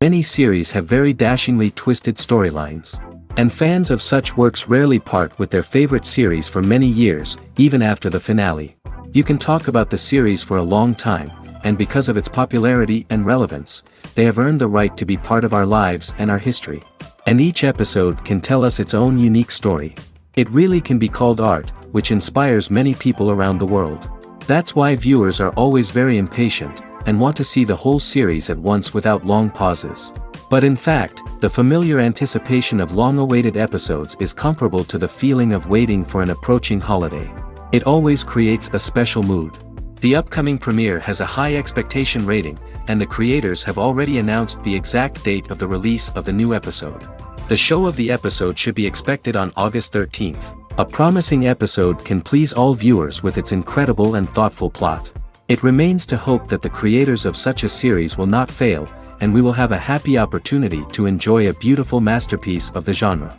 Many series have very dashingly twisted storylines. And fans of such works rarely part with their favorite series for many years, even after the finale. You can talk about the series for a long time, and because of its popularity and relevance, they have earned the right to be part of our lives and our history. And each episode can tell us its own unique story. It really can be called art, which inspires many people around the world. That's why viewers are always very impatient, and want to see the whole series at once without long pauses. But in fact, the familiar anticipation of long-awaited episodes is comparable to the feeling of waiting for an approaching holiday. It always creates a special mood. The upcoming premiere has a high expectation rating, and the creators have already announced the exact date of the release of the new episode. The show of the episode should be expected on August 13th. A promising episode can please all viewers with its incredible and thoughtful plot. It remains to hope that the creators of such a series will not fail, and we will have a happy opportunity to enjoy a beautiful masterpiece of the genre.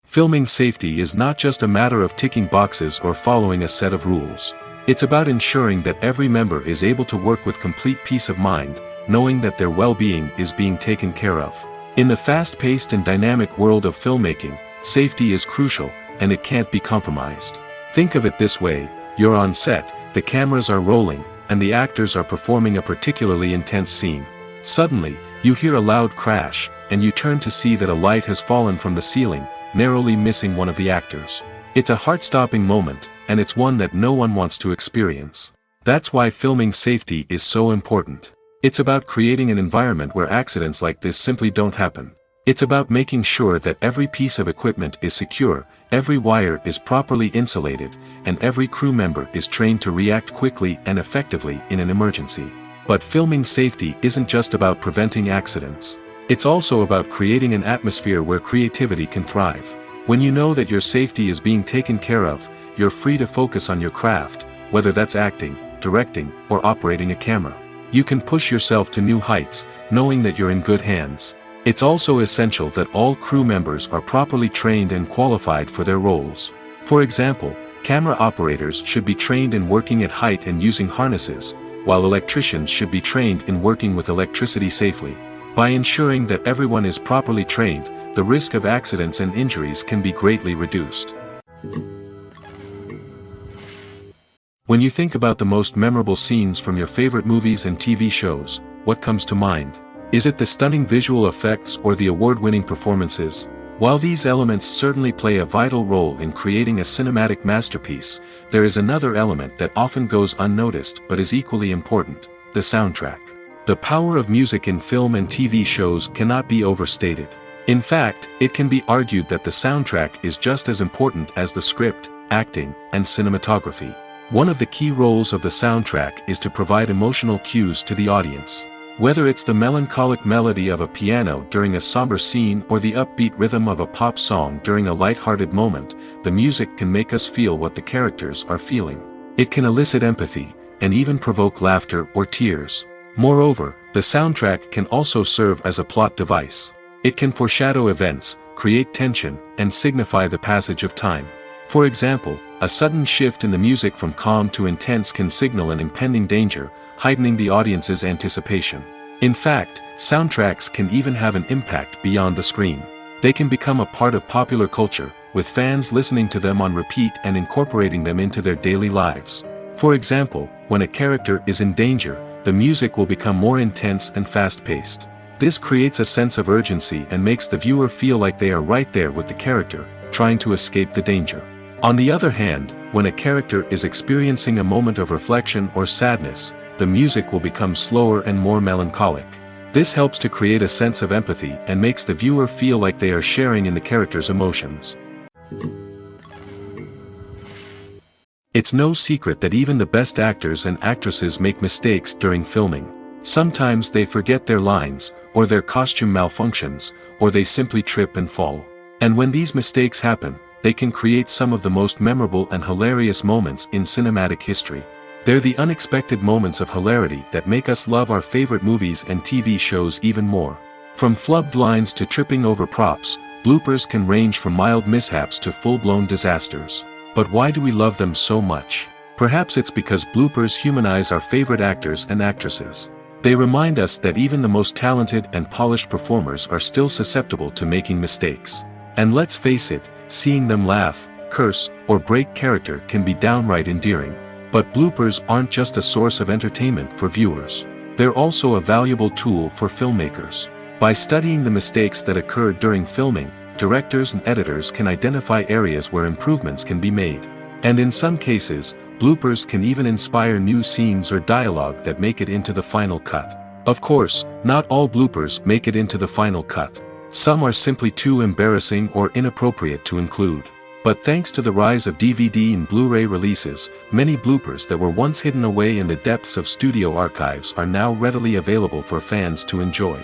Filming safety is not just a matter of ticking boxes or following a set of rules. It's about ensuring that every member is able to work with complete peace of mind, knowing that their well-being is being taken care of. In the fast-paced and dynamic world of filmmaking, safety is crucial, and it can't be compromised. Think of it this way: you're on set, the cameras are rolling, and the actors are performing a particularly intense scene. Suddenly, you hear a loud crash, and you turn to see that a light has fallen from the ceiling, narrowly missing one of the actors. It's a heart-stopping moment, and it's one that no one wants to experience. That's why filming safety is so important. It's about creating an environment where accidents like this simply don't happen. It's about making sure that every piece of equipment is secure, every wire is properly insulated, and every crew member is trained to react quickly and effectively in an emergency. But filming safety isn't just about preventing accidents. It's also about creating an atmosphere where creativity can thrive. When you know that your safety is being taken care of, you're free to focus on your craft, whether that's acting, directing, or operating a camera. You can push yourself to new heights, knowing that you're in good hands. It's also essential that all crew members are properly trained and qualified for their roles. For example, camera operators should be trained in working at height and using harnesses, while electricians should be trained in working with electricity safely. By ensuring that everyone is properly trained, the risk of accidents and injuries can be greatly reduced. When you think about the most memorable scenes from your favorite movies and TV shows, what comes to mind? Is it the stunning visual effects or the award-winning performances? While these elements certainly play a vital role in creating a cinematic masterpiece, there is another element that often goes unnoticed but is equally important: the soundtrack. The power of music in film and TV shows cannot be overstated. In fact, it can be argued that the soundtrack is just as important as the script, acting, and cinematography. One of the key roles of the soundtrack is to provide emotional cues to the audience. Whether it's the melancholic melody of a piano during a somber scene or the upbeat rhythm of a pop song during a light-hearted moment, the music can make us feel what the characters are feeling. It can elicit empathy, and even provoke laughter or tears. Moreover, the soundtrack can also serve as a plot device. It can foreshadow events, create tension, and signify the passage of time. For example, a sudden shift in the music from calm to intense can signal an impending danger, heightening the audience's anticipation. In fact, soundtracks can even have an impact beyond the screen. They can become a part of popular culture, with fans listening to them on repeat and incorporating them into their daily lives. For example, when a character is in danger, the music will become more intense and fast-paced. This creates a sense of urgency and makes the viewer feel like they are right there with the character, trying to escape the danger. On the other hand, when a character is experiencing a moment of reflection or sadness, the music will become slower and more melancholic. This helps to create a sense of empathy and makes the viewer feel like they are sharing in the character's emotions. It's no secret that even the best actors and actresses make mistakes during filming. Sometimes they forget their lines, or their costume malfunctions, or they simply trip and fall. And when these mistakes happen, they can create some of the most memorable and hilarious moments in cinematic history. They're the unexpected moments of hilarity that make us love our favorite movies and TV shows even more. From flubbed lines to tripping over props, bloopers can range from mild mishaps to full-blown disasters. But why do we love them so much? Perhaps it's because bloopers humanize our favorite actors and actresses. They remind us that even the most talented and polished performers are still susceptible to making mistakes. And let's face it, seeing them laugh, curse, or break character can be downright endearing. But bloopers aren't just a source of entertainment for viewers. They're also a valuable tool for filmmakers. By studying the mistakes that occur during filming, directors and editors can identify areas where improvements can be made. And in some cases, bloopers can even inspire new scenes or dialogue that make it into the final cut. Of course, not all bloopers make it into the final cut. Some are simply too embarrassing or inappropriate to include. But thanks to the rise of DVD and Blu-ray releases, many bloopers that were once hidden away in the depths of studio archives are now readily available for fans to enjoy.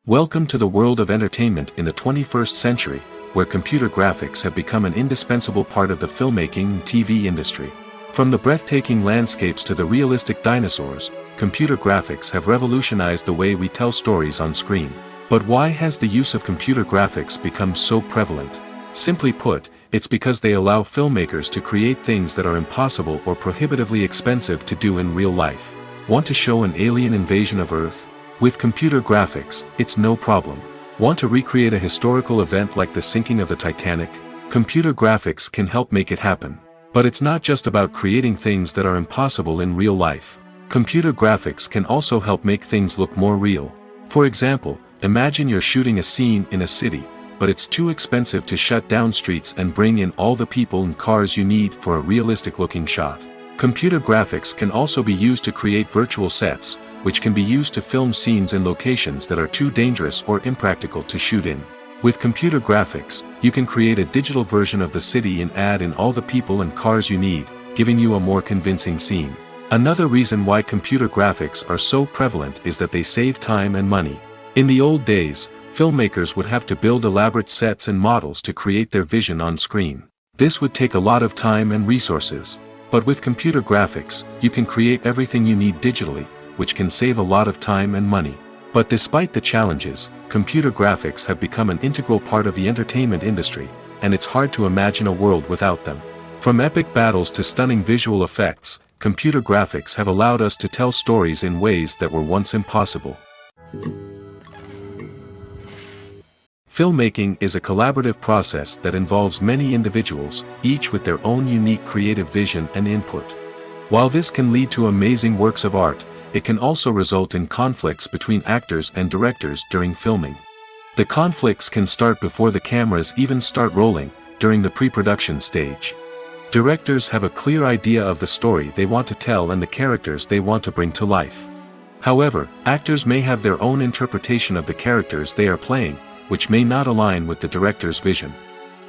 Welcome to the world of entertainment in the 21st century, where computer graphics have become an indispensable part of the filmmaking and TV industry. From the breathtaking landscapes to the realistic dinosaurs, computer graphics have revolutionized the way we tell stories on screen. But why has the use of computer graphics become so prevalent? Simply put, it's because they allow filmmakers to create things that are impossible or prohibitively expensive to do in real life. Want to show an alien invasion of Earth? With computer graphics, it's no problem. Want to recreate a historical event like the sinking of the Titanic? Computer graphics can help make it happen. But it's not just about creating things that are impossible in real life. Computer graphics can also help make things look more real. For example, imagine you're shooting a scene in a city, but it's too expensive to shut down streets and bring in all the people and cars you need for a realistic-looking shot. Computer graphics can also be used to create virtual sets, which can be used to film scenes in locations that are too dangerous or impractical to shoot in. With computer graphics, you can create a digital version of the city and add in all the people and cars you need, giving you a more convincing scene. Another reason why computer graphics are so prevalent is that they save time and money. In the old days, filmmakers would have to build elaborate sets and models to create their vision on screen. This would take a lot of time and resources. But with computer graphics, you can create everything you need digitally, which can save a lot of time and money. But despite the challenges, computer graphics have become an integral part of the entertainment industry, and it's hard to imagine a world without them. From epic battles to stunning visual effects, computer graphics have allowed us to tell stories in ways that were once impossible. Filmmaking is a collaborative process that involves many individuals, each with their own unique creative vision and input. While this can lead to amazing works of art, it can also result in conflicts between actors and directors during filming. The conflicts can start before the cameras even start rolling, during the pre-production stage. Directors have a clear idea of the story they want to tell and the characters they want to bring to life. However, actors may have their own interpretation of the characters they are playing, which may not align with the director's vision.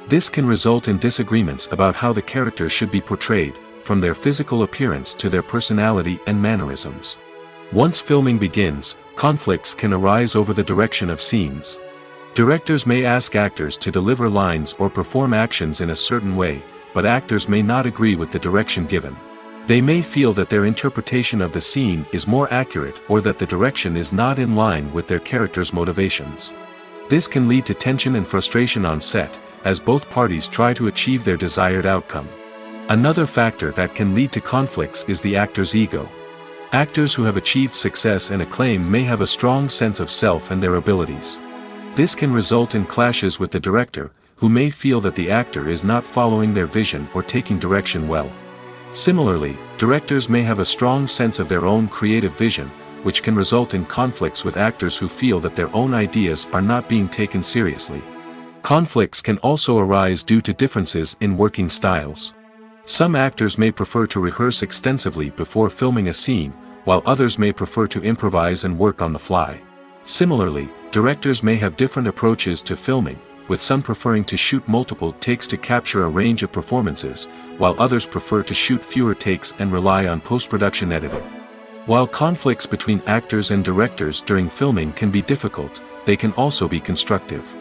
This can result in disagreements about how the characters should be portrayed, from their physical appearance to their personality and mannerisms. Once filming begins, conflicts can arise over the direction of scenes. Directors may ask actors to deliver lines or perform actions in a certain way, but actors may not agree with the direction given. They may feel that their interpretation of the scene is more accurate or that the direction is not in line with their character's motivations. This can lead to tension and frustration on set, as both parties try to achieve their desired outcome. Another factor that can lead to conflicts is the actor's ego. Actors who have achieved success and acclaim may have a strong sense of self and their abilities. This can result in clashes with the director, who may feel that the actor is not following their vision or taking direction well. Similarly, directors may have a strong sense of their own creative vision, which can result in conflicts with actors who feel that their own ideas are not being taken seriously. Conflicts can also arise due to differences in working styles. Some actors may prefer to rehearse extensively before filming a scene, while others may prefer to improvise and work on the fly. Similarly, directors may have different approaches to filming, with some preferring to shoot multiple takes to capture a range of performances, while others prefer to shoot fewer takes and rely on post-production editing. While conflicts between actors and directors during filming can be difficult, they can also be constructive.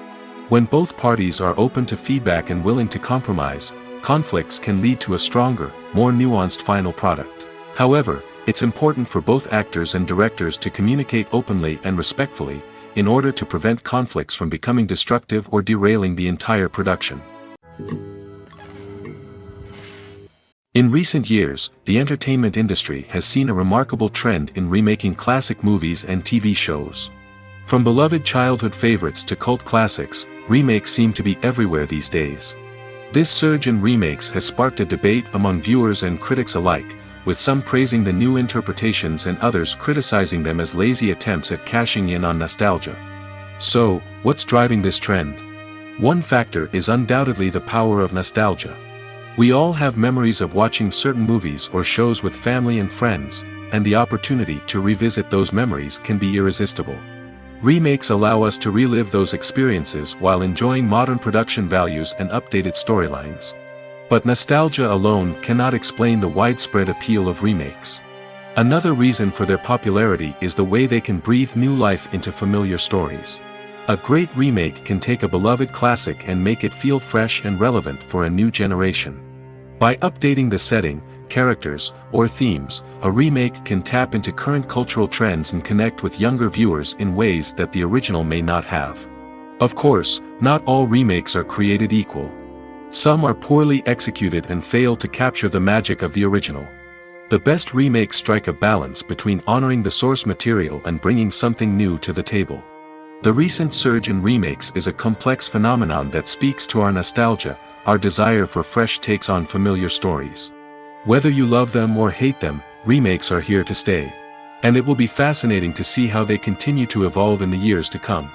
When both parties are open to feedback and willing to compromise, conflicts can lead to a stronger, more nuanced final product. However, it's important for both actors and directors to communicate openly and respectfully, in order to prevent conflicts from becoming destructive or derailing the entire production. In recent years, the entertainment industry has seen a remarkable trend in remaking classic movies and TV shows. From beloved childhood favorites to cult classics, remakes seem to be everywhere these days. This surge in remakes has sparked a debate among viewers and critics alike, with some praising the new interpretations and others criticizing them as lazy attempts at cashing in on nostalgia. So, what's driving this trend? One factor is undoubtedly the power of nostalgia. We all have memories of watching certain movies or shows with family and friends, and the opportunity to revisit those memories can be irresistible. Remakes allow us to relive those experiences while enjoying modern production values and updated storylines. But nostalgia alone cannot explain the widespread appeal of remakes. Another reason for their popularity is the way they can breathe new life into familiar stories. A great remake can take a beloved classic and make it feel fresh and relevant for a new generation. By updating the setting, characters, or themes, a remake can tap into current cultural trends and connect with younger viewers in ways that the original may not have. Of course, not all remakes are created equal. Some are poorly executed and fail to capture the magic of the original. The best remakes strike a balance between honoring the source material and bringing something new to the table. The recent surge in remakes is a complex phenomenon that speaks to our nostalgia, our desire for fresh takes on familiar stories. Whether you love them or hate them, remakes are here to stay. And it will be fascinating to see how they continue to evolve in the years to come.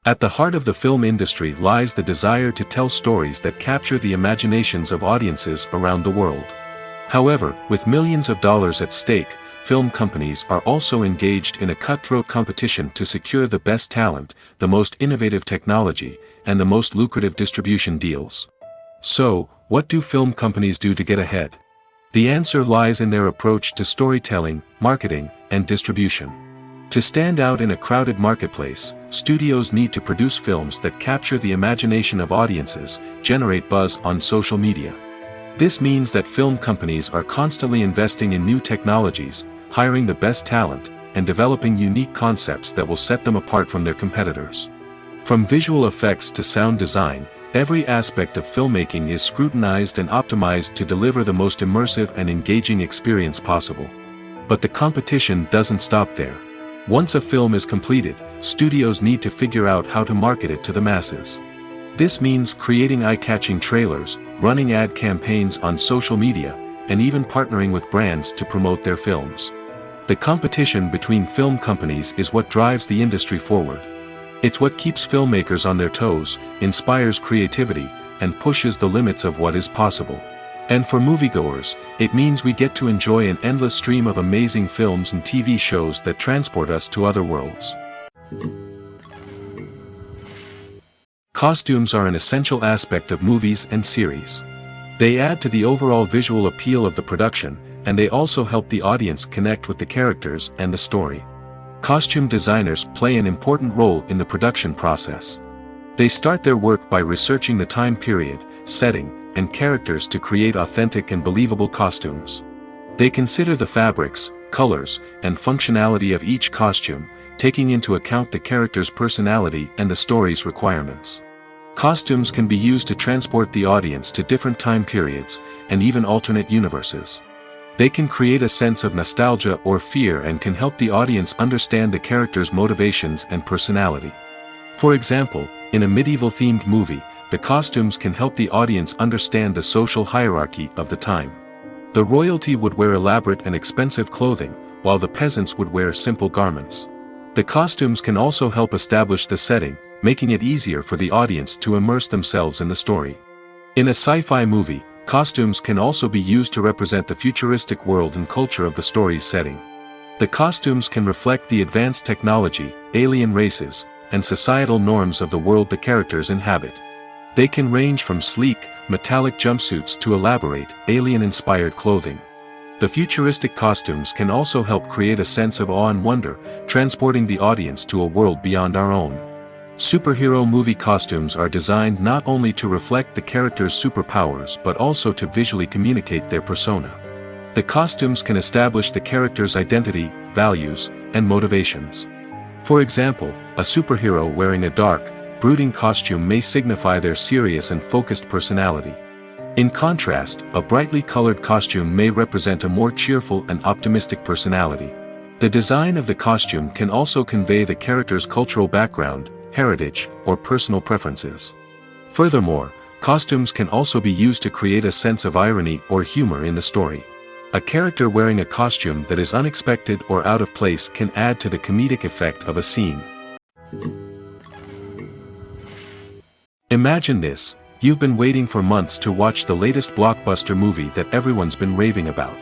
At the heart of the film industry lies the desire to tell stories that capture the imaginations of audiences around the world. However, with millions of dollars at stake, film companies are also engaged in a cutthroat competition to secure the best talent, the most innovative technology, and the most lucrative distribution deals. So, what do film companies do to get ahead? The answer lies in their approach to storytelling, marketing, and distribution. To stand out in a crowded marketplace, studios need to produce films that capture the imagination of audiences, generate buzz on social media. This means that film companies are constantly investing in new technologies, hiring the best talent, and developing unique concepts that will set them apart from their competitors. From visual effects to sound design, every aspect of filmmaking is scrutinized and optimized to deliver the most immersive and engaging experience possible. But the competition doesn't stop there. Once a film is completed, studios need to figure out how to market it to the masses. This means creating eye-catching trailers, running ad campaigns on social media, and even partnering with brands to promote their films. The competition between film companies is what drives the industry forward. It's what keeps filmmakers on their toes, inspires creativity, and pushes the limits of what is possible. And for moviegoers, it means we get to enjoy an endless stream of amazing films and TV shows that transport us to other worlds. Costumes are an essential aspect of movies and series. They add to the overall visual appeal of the production, and they also help the audience connect with the characters and the story. Costume designers play an important role in the production process. They start their work by researching the time period, setting, and characters to create authentic and believable costumes. They consider the fabrics, colors, and functionality of each costume, taking into account the character's personality and the story's requirements. Costumes can be used to transport the audience to different time periods, and even alternate universes. They can create a sense of nostalgia or fear and can help the audience understand the character's motivations and personality. For example, in a medieval-themed movie, the costumes can help the audience understand the social hierarchy of the time. The royalty would wear elaborate and expensive clothing, while the peasants would wear simple garments. The costumes can also help establish the setting, making it easier for the audience to immerse themselves in the story. In a sci-fi movie, costumes can also be used to represent the futuristic world and culture of the story's setting. The costumes can reflect the advanced technology, alien races, and societal norms of the world the characters inhabit. They can range from sleek, metallic jumpsuits to elaborate, alien-inspired clothing. The futuristic costumes can also help create a sense of awe and wonder, transporting the audience to a world beyond our own. Superhero movie costumes are designed not only to reflect the character's superpowers but also to visually communicate their persona. The costumes can establish the character's identity, values, and motivations. For example, a superhero wearing a dark, brooding costume may signify their serious and focused personality. In contrast, a brightly colored costume may represent a more cheerful and optimistic personality. The design of the costume can also convey the character's cultural background, heritage, or personal preferences. Furthermore, costumes can also be used to create a sense of irony or humor in the story. A character wearing a costume that is unexpected or out of place can add to the comedic effect of a scene. Imagine this: you've been waiting for months to watch the latest blockbuster movie that everyone's been raving about.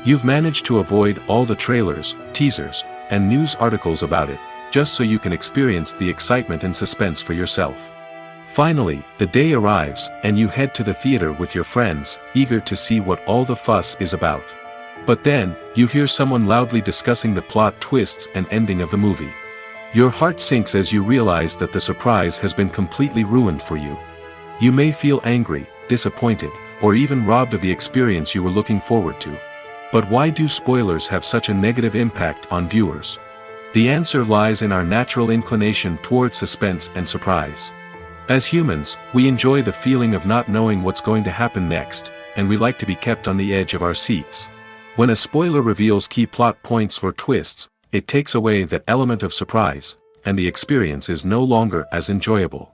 You've managed to avoid all the trailers, teasers, and news articles about it, just so you can experience the excitement and suspense for yourself. Finally, the day arrives, and you head to the theater with your friends, eager to see what all the fuss is about. But then, you hear someone loudly discussing the plot twists and ending of the movie. Your heart sinks as you realize that the surprise has been completely ruined for you. You may feel angry, disappointed, or even robbed of the experience you were looking forward to. But why do spoilers have such a negative impact on viewers? The answer lies in our natural inclination towards suspense and surprise. As humans, we enjoy the feeling of not knowing what's going to happen next, and we like to be kept on the edge of our seats. When a spoiler reveals key plot points or twists, it takes away that element of surprise, and the experience is no longer as enjoyable.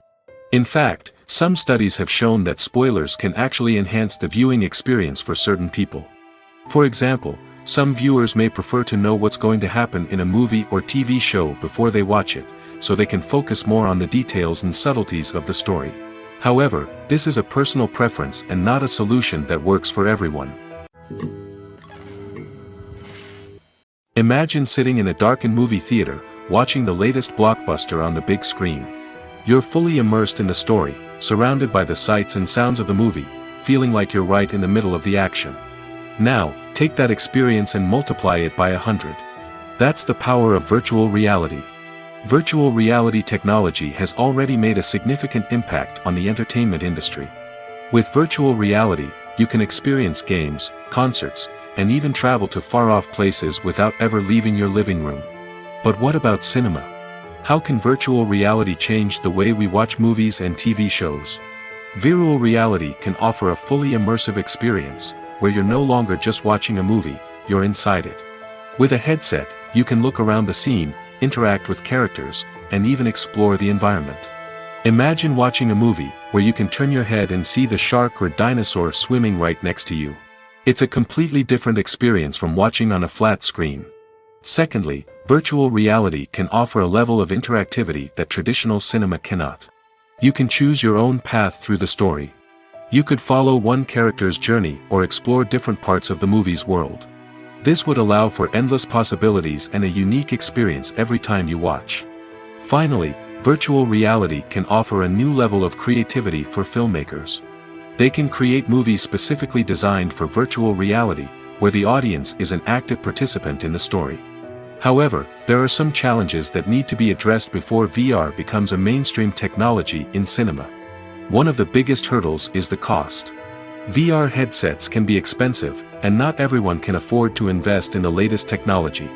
In fact, some studies have shown that spoilers can actually enhance the viewing experience for certain people. For example, some viewers may prefer to know what's going to happen in a movie or TV show before they watch it, so they can focus more on the details and subtleties of the story. However, this is a personal preference and not a solution that works for everyone. Imagine sitting in a darkened movie theater, watching the latest blockbuster on the big screen. You're fully immersed in the story, surrounded by the sights and sounds of the movie, feeling like you're right in the middle of the action. Now, take that experience and multiply it by 100. That's the power of virtual reality. Virtual reality technology has already made a significant impact on the entertainment industry. With virtual reality, you can experience games, concerts, and even travel to far-off places without ever leaving your living room. But what about cinema? How can virtual reality change the way we watch movies and TV shows? Virtual reality can offer a fully immersive experience, where you're no longer just watching a movie, you're inside it. With a headset, you can look around the scene, interact with characters, and even explore the environment. Imagine watching a movie, where you can turn your head and see the shark or dinosaur swimming right next to you. It's a completely different experience from watching on a flat screen. Secondly, virtual reality can offer a level of interactivity that traditional cinema cannot. You can choose your own path through the story. You could follow one character's journey or explore different parts of the movie's world. This would allow for endless possibilities and a unique experience every time you watch. Finally, virtual reality can offer a new level of creativity for filmmakers. They can create movies specifically designed for virtual reality, where the audience is an active participant in the story. However, there are some challenges that need to be addressed before VR becomes a mainstream technology in cinema. One of the biggest hurdles is the cost. VR headsets can be expensive, and not everyone can afford to invest in the latest technology.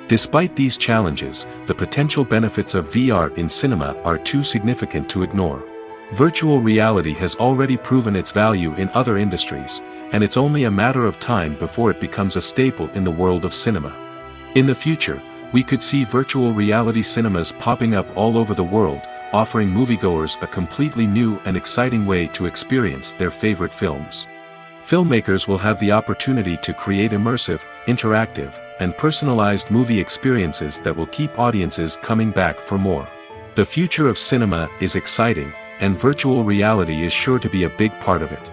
Despite these challenges, the potential benefits of VR in cinema are too significant to ignore. Virtual reality has already proven its value in other industries, and it's only a matter of time before it becomes a staple in the world of cinema. In the future, we could see virtual reality cinemas popping up all over the world, offering moviegoers a completely new and exciting way to experience their favorite films. Filmmakers will have the opportunity to create immersive, interactive, and personalized movie experiences that will keep audiences coming back for more. The future of cinema is exciting, and virtual reality is sure to be a big part of it.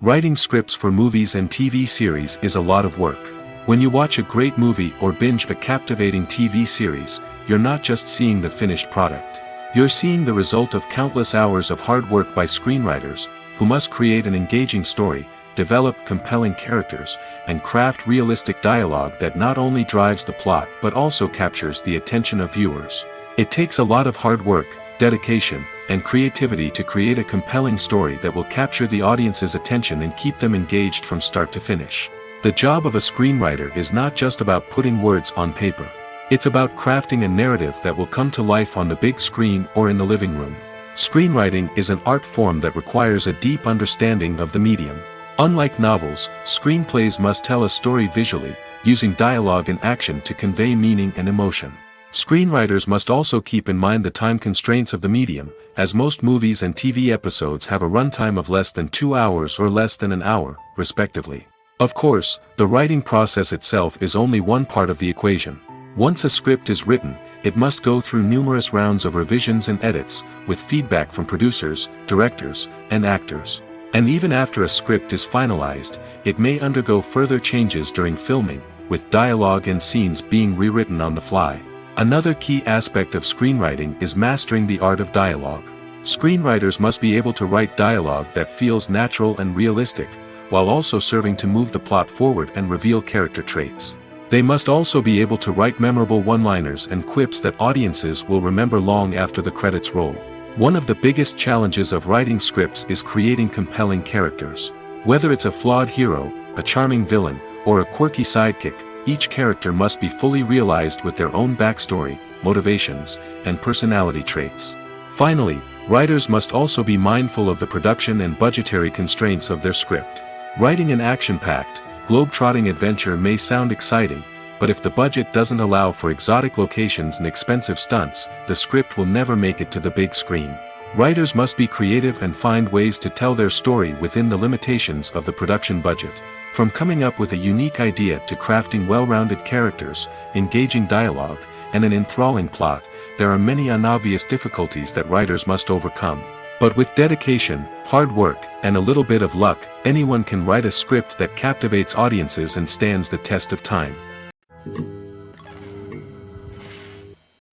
Writing scripts for movies and TV series is a lot of work. When you watch a great movie or binge a captivating TV series, you're not just seeing the finished product. You're seeing the result of countless hours of hard work by screenwriters, who must create an engaging story, develop compelling characters, and craft realistic dialogue that not only drives the plot but also captures the attention of viewers. It takes a lot of hard work, dedication, and creativity to create a compelling story that will capture the audience's attention and keep them engaged from start to finish. The job of a screenwriter is not just about putting words on paper. It's about crafting a narrative that will come to life on the big screen or in the living room. Screenwriting is an art form that requires a deep understanding of the medium. Unlike novels, screenplays must tell a story visually, using dialogue and action to convey meaning and emotion. Screenwriters must also keep in mind the time constraints of the medium, as most movies and TV episodes have a runtime of less than 2 hours or less than an hour, respectively. Of course, the writing process itself is only one part of the equation. Once a script is written, it must go through numerous rounds of revisions and edits, with feedback from producers, directors, and actors. And even after a script is finalized, it may undergo further changes during filming, with dialogue and scenes being rewritten on the fly. Another key aspect of screenwriting is mastering the art of dialogue. Screenwriters must be able to write dialogue that feels natural and realistic, while also serving to move the plot forward and reveal character traits. They must also be able to write memorable one-liners and quips that audiences will remember long after the credits roll. One of the biggest challenges of writing scripts is creating compelling characters. Whether it's a flawed hero, a charming villain, or a quirky sidekick, each character must be fully realized with their own backstory, motivations, and personality traits. Finally, writers must also be mindful of the production and budgetary constraints of their script. Writing an action-packed, globe-trotting adventure may sound exciting, but if the budget doesn't allow for exotic locations and expensive stunts, the script will never make it to the big screen. Writers must be creative and find ways to tell their story within the limitations of the production budget. From coming up with a unique idea to crafting well-rounded characters, engaging dialogue, and an enthralling plot, there are many unobvious difficulties that writers must overcome. But with dedication, hard work, and a little bit of luck, anyone can write a script that captivates audiences and stands the test of time.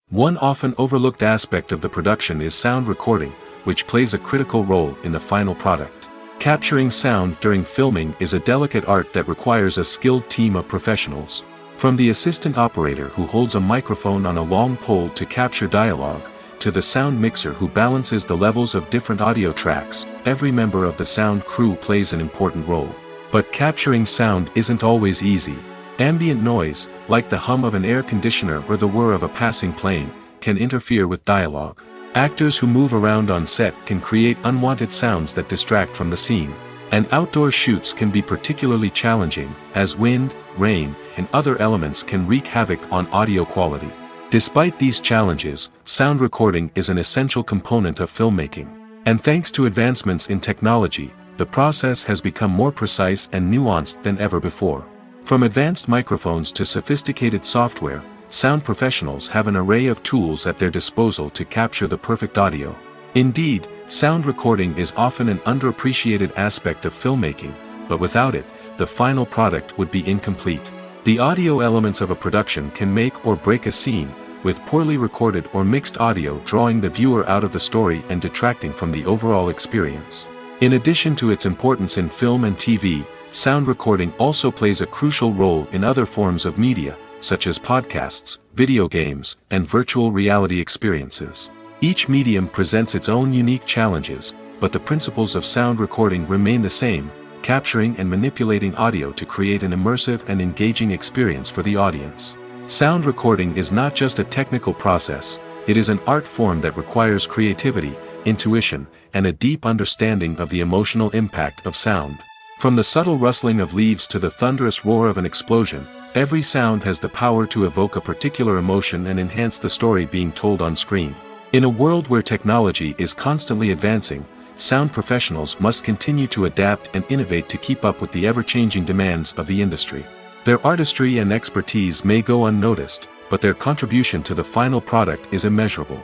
One often overlooked aspect of the production is sound recording, which plays a critical role in the final product. Capturing sound during filming is a delicate art that requires a skilled team of professionals. From the assistant operator who holds a microphone on a long pole to capture dialogue, to the sound mixer who balances the levels of different audio tracks, every member of the sound crew plays an important role. But capturing sound isn't always easy. Ambient noise, like the hum of an air conditioner or the whir of a passing plane, can interfere with dialogue. Actors who move around on set can create unwanted sounds that distract from the scene. And outdoor shoots can be particularly challenging, as wind, rain, and other elements can wreak havoc on audio quality. Despite these challenges, sound recording is an essential component of filmmaking. And thanks to advancements in technology, the process has become more precise and nuanced than ever before. From advanced microphones to sophisticated software, sound professionals have an array of tools at their disposal to capture the perfect audio. Indeed, sound recording is often an underappreciated aspect of filmmaking, but without it, the final product would be incomplete. The audio elements of a production can make or break a scene, with poorly recorded or mixed audio drawing the viewer out of the story and detracting from the overall experience. In addition to its importance in film and TV, sound recording also plays a crucial role in other forms of media, such as podcasts, video games, and virtual reality experiences. Each medium presents its own unique challenges, but the principles of sound recording remain the same, capturing and manipulating audio to create an immersive and engaging experience for the audience. Sound recording is not just a technical process, it is an art form that requires creativity, intuition, and a deep understanding of the emotional impact of sound. From the subtle rustling of leaves to the thunderous roar of an explosion, every sound has the power to evoke a particular emotion and enhance the story being told on screen. In a world where technology is constantly advancing, sound professionals must continue to adapt and innovate to keep up with the ever-changing demands of the industry. Their artistry and expertise may go unnoticed, but their contribution to the final product is immeasurable.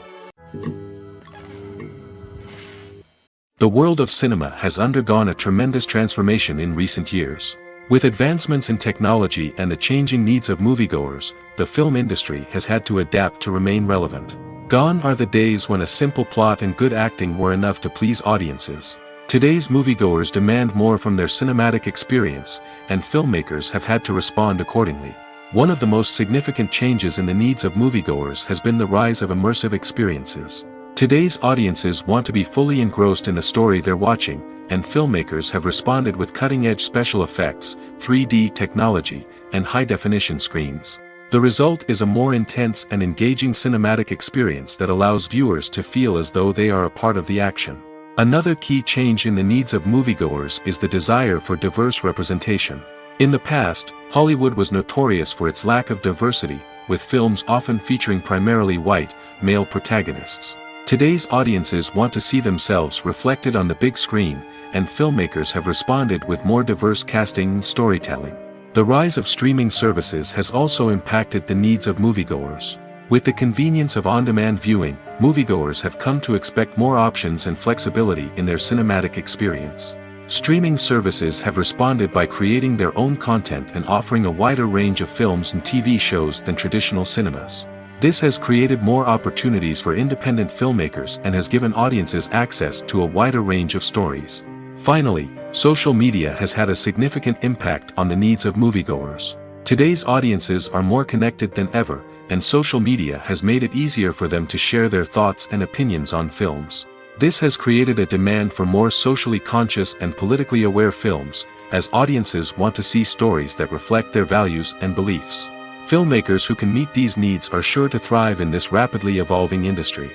The world of cinema has undergone a tremendous transformation in recent years. With advancements in technology and the changing needs of moviegoers, the film industry has had to adapt to remain relevant. Gone are the days when a simple plot and good acting were enough to please audiences. Today's moviegoers demand more from their cinematic experience, and filmmakers have had to respond accordingly. One of the most significant changes in the needs of moviegoers has been the rise of immersive experiences. Today's audiences want to be fully engrossed in the story they're watching, and filmmakers have responded with cutting-edge special effects, 3D technology, and high-definition screens. The result is a more intense and engaging cinematic experience that allows viewers to feel as though they are a part of the action. Another key change in the needs of moviegoers is the desire for diverse representation. In the past, Hollywood was notorious for its lack of diversity, with films often featuring primarily white, male protagonists. Today's audiences want to see themselves reflected on the big screen, and filmmakers have responded with more diverse casting and storytelling. The rise of streaming services has also impacted the needs of moviegoers. With the convenience of on-demand viewing, moviegoers have come to expect more options and flexibility in their cinematic experience. Streaming services have responded by creating their own content and offering a wider range of films and TV shows than traditional cinemas. This has created more opportunities for independent filmmakers and has given audiences access to a wider range of stories. Finally, social media has had a significant impact on the needs of moviegoers. Today's audiences are more connected than ever, and social media has made it easier for them to share their thoughts and opinions on films. This has created a demand for more socially conscious and politically aware films, as audiences want to see stories that reflect their values and beliefs. Filmmakers who can meet these needs are sure to thrive in this rapidly evolving industry.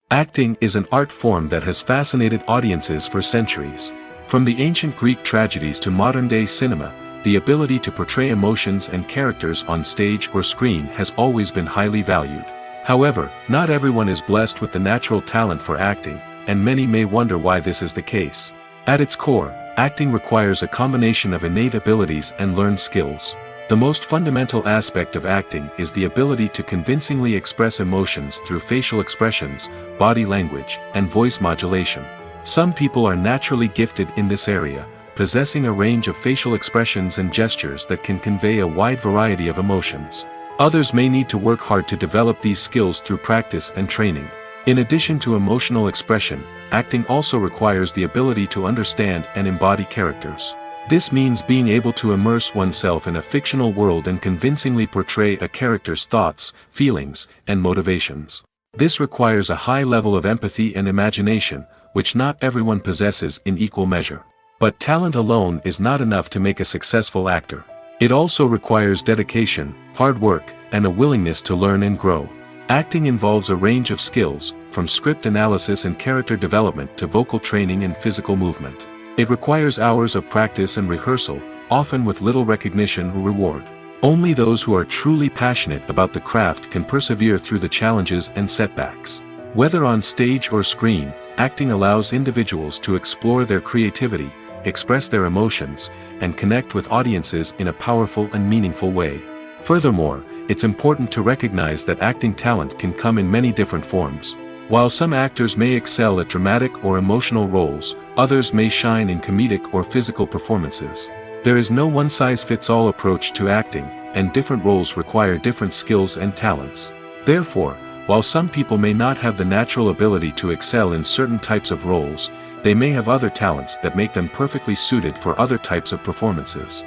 Acting is an art form that has fascinated audiences for centuries. From the ancient Greek tragedies to modern-day cinema, the ability to portray emotions and characters on stage or screen has always been highly valued. However, not everyone is blessed with the natural talent for acting, and many may wonder why this is the case. At its core, acting requires a combination of innate abilities and learned skills. The most fundamental aspect of acting is the ability to convincingly express emotions through facial expressions, body language, and voice modulation. Some people are naturally gifted in this area, possessing a range of facial expressions and gestures that can convey a wide variety of emotions. Others may need to work hard to develop these skills through practice and training. In addition to emotional expression, acting also requires the ability to understand and embody characters. This means being able to immerse oneself in a fictional world and convincingly portray a character's thoughts, feelings, and motivations. This requires a high level of empathy and imagination, which not everyone possesses in equal measure. But talent alone is not enough to make a successful actor. It also requires dedication, hard work, and a willingness to learn and grow. Acting involves a range of skills, from script analysis and character development to vocal training and physical movement. It requires hours of practice and rehearsal, often with little recognition or reward. Only those who are truly passionate about the craft can persevere through the challenges and setbacks. Whether on stage or screen, acting allows individuals to explore their creativity, express their emotions, and connect with audiences in a powerful and meaningful way. Furthermore, it's important to recognize that acting talent can come in many different forms. While some actors may excel at dramatic or emotional roles, others may shine in comedic or physical performances. There is no one-size-fits-all approach to acting, and different roles require different skills and talents. Therefore, while some people may not have the natural ability to excel in certain types of roles, they may have other talents that make them perfectly suited for other types of performances.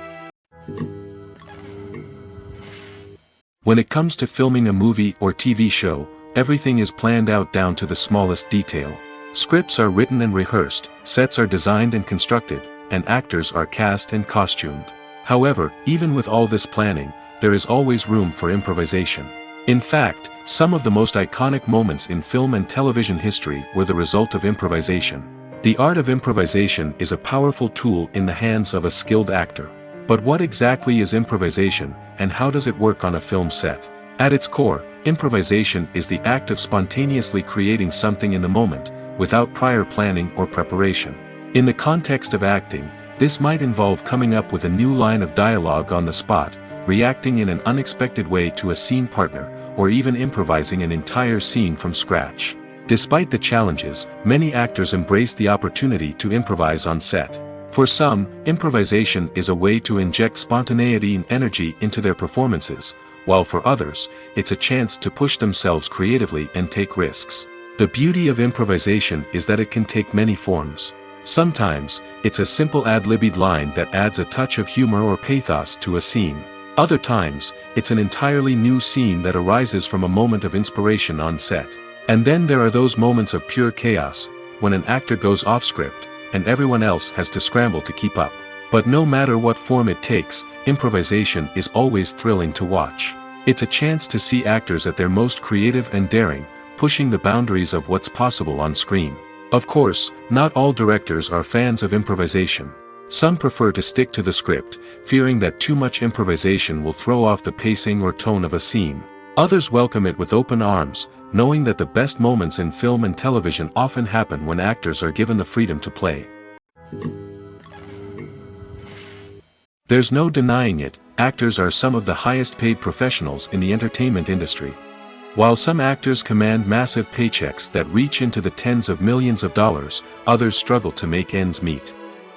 When it comes to filming a movie or TV show, everything is planned out down to the smallest detail. Scripts are written and rehearsed, sets are designed and constructed, and actors are cast and costumed. However, even with all this planning, there is always room for improvisation. In fact, some of the most iconic moments in film and television history were the result of improvisation. The art of improvisation is a powerful tool in the hands of a skilled actor. But what exactly is improvisation, and how does it work on a film set? At its core, improvisation is the act of spontaneously creating something in the moment, without prior planning or preparation. In the context of acting, this might involve coming up with a new line of dialogue on the spot, reacting in an unexpected way to a scene partner, or even improvising an entire scene from scratch. Despite the challenges, many actors embrace the opportunity to improvise on set. For some, improvisation is a way to inject spontaneity and energy into their performances, while for others, it's a chance to push themselves creatively and take risks. The beauty of improvisation is that it can take many forms. Sometimes, it's a simple ad-libbed line that adds a touch of humor or pathos to a scene. Other times, it's an entirely new scene that arises from a moment of inspiration on set. And then there are those moments of pure chaos, when an actor goes off script, and everyone else has to scramble to keep up. But no matter what form it takes, improvisation is always thrilling to watch. It's a chance to see actors at their most creative and daring, pushing the boundaries of what's possible on screen. Of course, not all directors are fans of improvisation. Some prefer to stick to the script, fearing that too much improvisation will throw off the pacing or tone of a scene. Others welcome it with open arms, knowing that the best moments in film and television often happen when actors are given the freedom to play. There's no denying it, actors are some of the highest paid professionals in the entertainment industry. While some actors command massive paychecks that reach into the tens of millions of dollars, others struggle to make ends meet.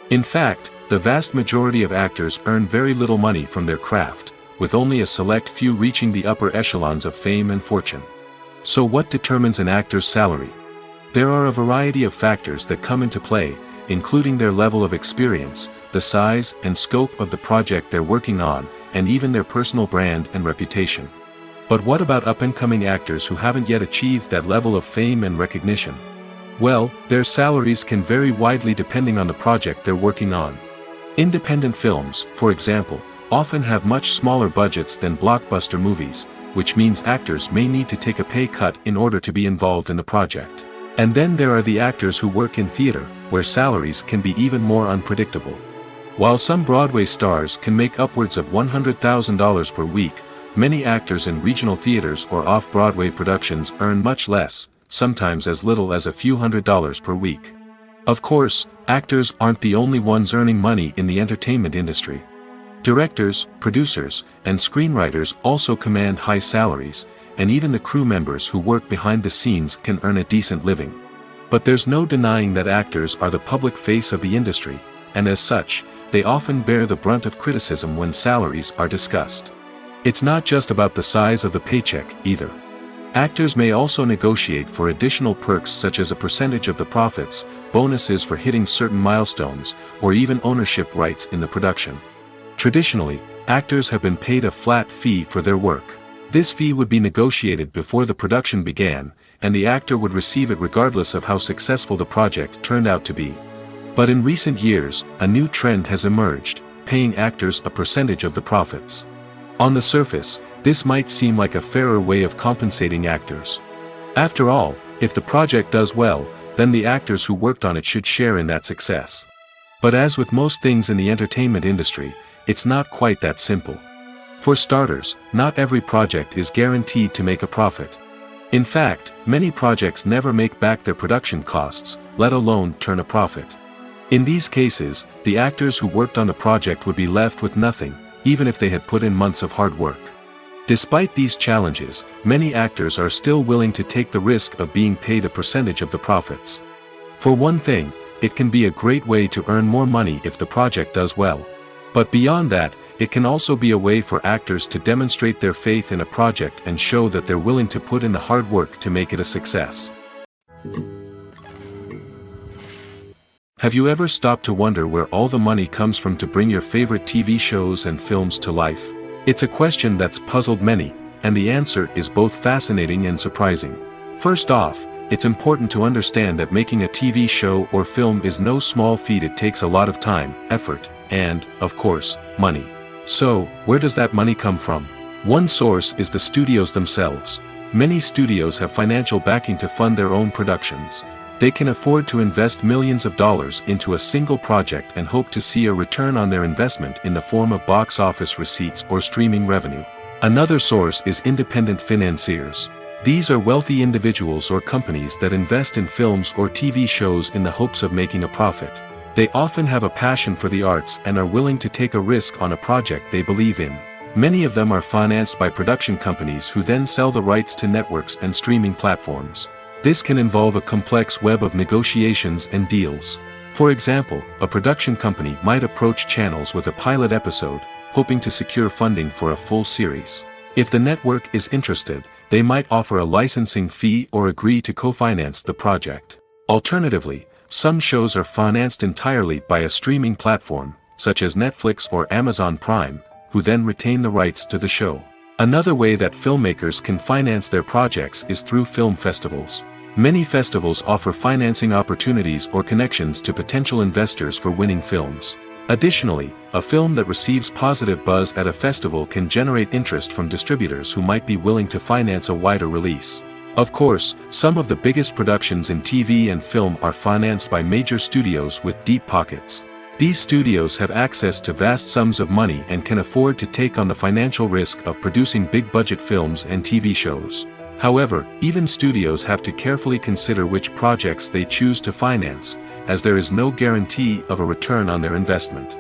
In fact, the vast majority of actors earn very little money from their craft, with only a select few reaching the upper echelons of fame and fortune. So what determines an actor's salary? There are a variety of factors that come into play, including their level of experience, the size and scope of the project they're working on, and even their personal brand and reputation. But what about up-and-coming actors who haven't yet achieved that level of fame and recognition? Well, their salaries can vary widely depending on the project they're working on. Independent films, for example, often have much smaller budgets than blockbuster movies, which means actors may need to take a pay cut in order to be involved in the project. And then there are the actors who work in theater, where salaries can be even more unpredictable. While some Broadway stars can make upwards of $100,000 per week, many actors in regional theaters or off-Broadway productions earn much less, sometimes as little as a few $100s per week. Of course, actors aren't the only ones earning money in the entertainment industry. Directors, producers, and screenwriters also command high salaries, and even the crew members who work behind the scenes can earn a decent living. But there's no denying that actors are the public face of the industry, and as such, they often bear the brunt of criticism when salaries are discussed. It's not just about the size of the paycheck, either. Actors may also negotiate for additional perks such as a percentage of the profits, bonuses for hitting certain milestones, or even ownership rights in the production. Traditionally, actors have been paid a flat fee for their work. This fee would be negotiated before the production began, and the actor would receive it regardless of how successful the project turned out to be. But in recent years, a new trend has emerged, paying actors a percentage of the profits. On the surface, this might seem like a fairer way of compensating actors. After all, if the project does well, then the actors who worked on it should share in that success. But as with most things in the entertainment industry, it's not quite that simple. For starters, not every project is guaranteed to make a profit. In fact, many projects never make back their production costs, let alone turn a profit. In these cases, the actors who worked on the project would be left with nothing, even if they had put in months of hard work. Despite these challenges, many actors are still willing to take the risk of being paid a percentage of the profits. For one thing, it can be a great way to earn more money if the project does well. But beyond that, it can also be a way for actors to demonstrate their faith in a project and show that they're willing to put in the hard work to make it a success. Have you ever stopped to wonder where all the money comes from to bring your favorite TV shows and films to life? It's a question that's puzzled many, and the answer is both fascinating and surprising. First off, it's important to understand that making a TV show or film is no small feat. It takes a lot of time, effort, and, of course, money. So, where does that money come from? One source is the studios themselves. Many studios have financial backing to fund their own productions. They can afford to invest millions of dollars into a single project and hope to see a return on their investment in the form of box office receipts or streaming revenue. Another source is independent financiers. These are wealthy individuals or companies that invest in films or TV shows in the hopes of making a profit. They often have a passion for the arts and are willing to take a risk on a project they believe in. Many of them are financed by production companies who then sell the rights to networks and streaming platforms. This can involve a complex web of negotiations and deals. For example, a production company might approach channels with a pilot episode, hoping to secure funding for a full series. If the network is interested, they might offer a licensing fee or agree to co-finance the project. Alternatively, some shows are financed entirely by a streaming platform, such as Netflix or Amazon Prime, who then retain the rights to the show. Another way that filmmakers can finance their projects is through film festivals. Many festivals offer financing opportunities or connections to potential investors for winning films. Additionally, a film that receives positive buzz at a festival can generate interest from distributors who might be willing to finance a wider release. Of course, some of the biggest productions in TV and film are financed by major studios with deep pockets. These studios have access to vast sums of money and can afford to take on the financial risk of producing big-budget films and TV shows. However, even studios have to carefully consider which projects they choose to finance, as there is no guarantee of a return on their investment.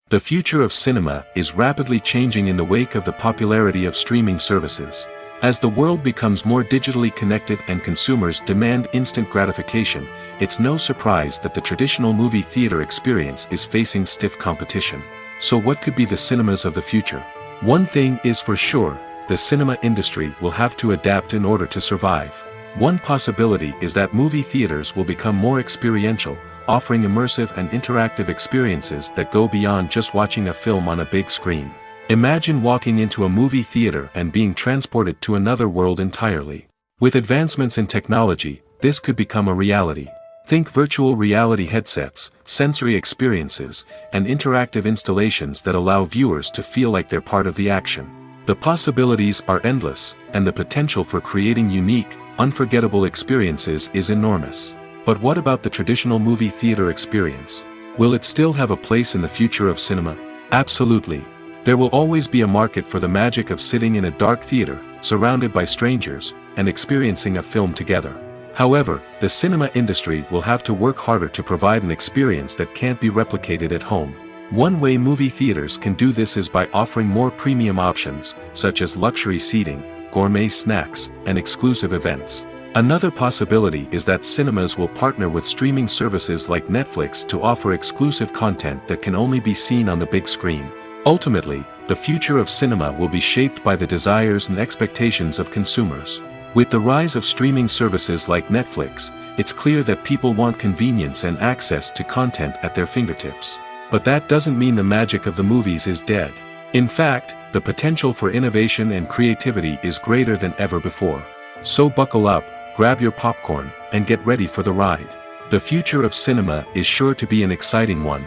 The future of cinema is rapidly changing in the wake of the popularity of streaming services. As the world becomes more digitally connected and consumers demand instant gratification, it's no surprise that the traditional movie theater experience is facing stiff competition. So what could be the cinemas of the future? One thing is for sure, the cinema industry will have to adapt in order to survive. One possibility is that movie theaters will become more experiential, offering immersive and interactive experiences that go beyond just watching a film on a big screen. Imagine walking into a movie theater and being transported to another world entirely. With advancements in technology, this could become a reality. Think virtual reality headsets, sensory experiences, and interactive installations that allow viewers to feel like they're part of the action. The possibilities are endless, and the potential for creating unique, unforgettable experiences is enormous. But what about the traditional movie theater experience? Will it still have a place in the future of cinema? Absolutely. There will always be a market for the magic of sitting in a dark theater, surrounded by strangers, and experiencing a film together. However, the cinema industry will have to work harder to provide an experience that can't be replicated at home. One way movie theaters can do this is by offering more premium options, such as luxury seating, gourmet snacks, and exclusive events. Another possibility is that cinemas will partner with streaming services like Netflix to offer exclusive content that can only be seen on the big screen. Ultimately, the future of cinema will be shaped by the desires and expectations of consumers. With the rise of streaming services like Netflix, it's clear that people want convenience and access to content at their fingertips. But that doesn't mean the magic of the movies is dead. In fact, the potential for innovation and creativity is greater than ever before. So buckle up, grab your popcorn, and get ready for the ride. The future of cinema is sure to be an exciting one.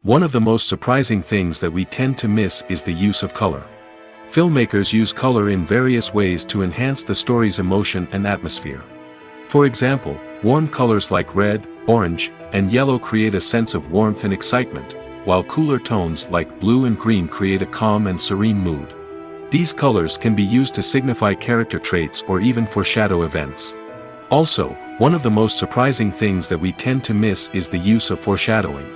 One of the most surprising things that we tend to miss is the use of color. Filmmakers use color in various ways to enhance the story's emotion and atmosphere. For example, warm colors like red, orange, and yellow create a sense of warmth and excitement, while cooler tones like blue and green create a calm and serene mood. These colors can be used to signify character traits or even foreshadow events. Also, one of the most surprising things that we tend to miss is the use of foreshadowing.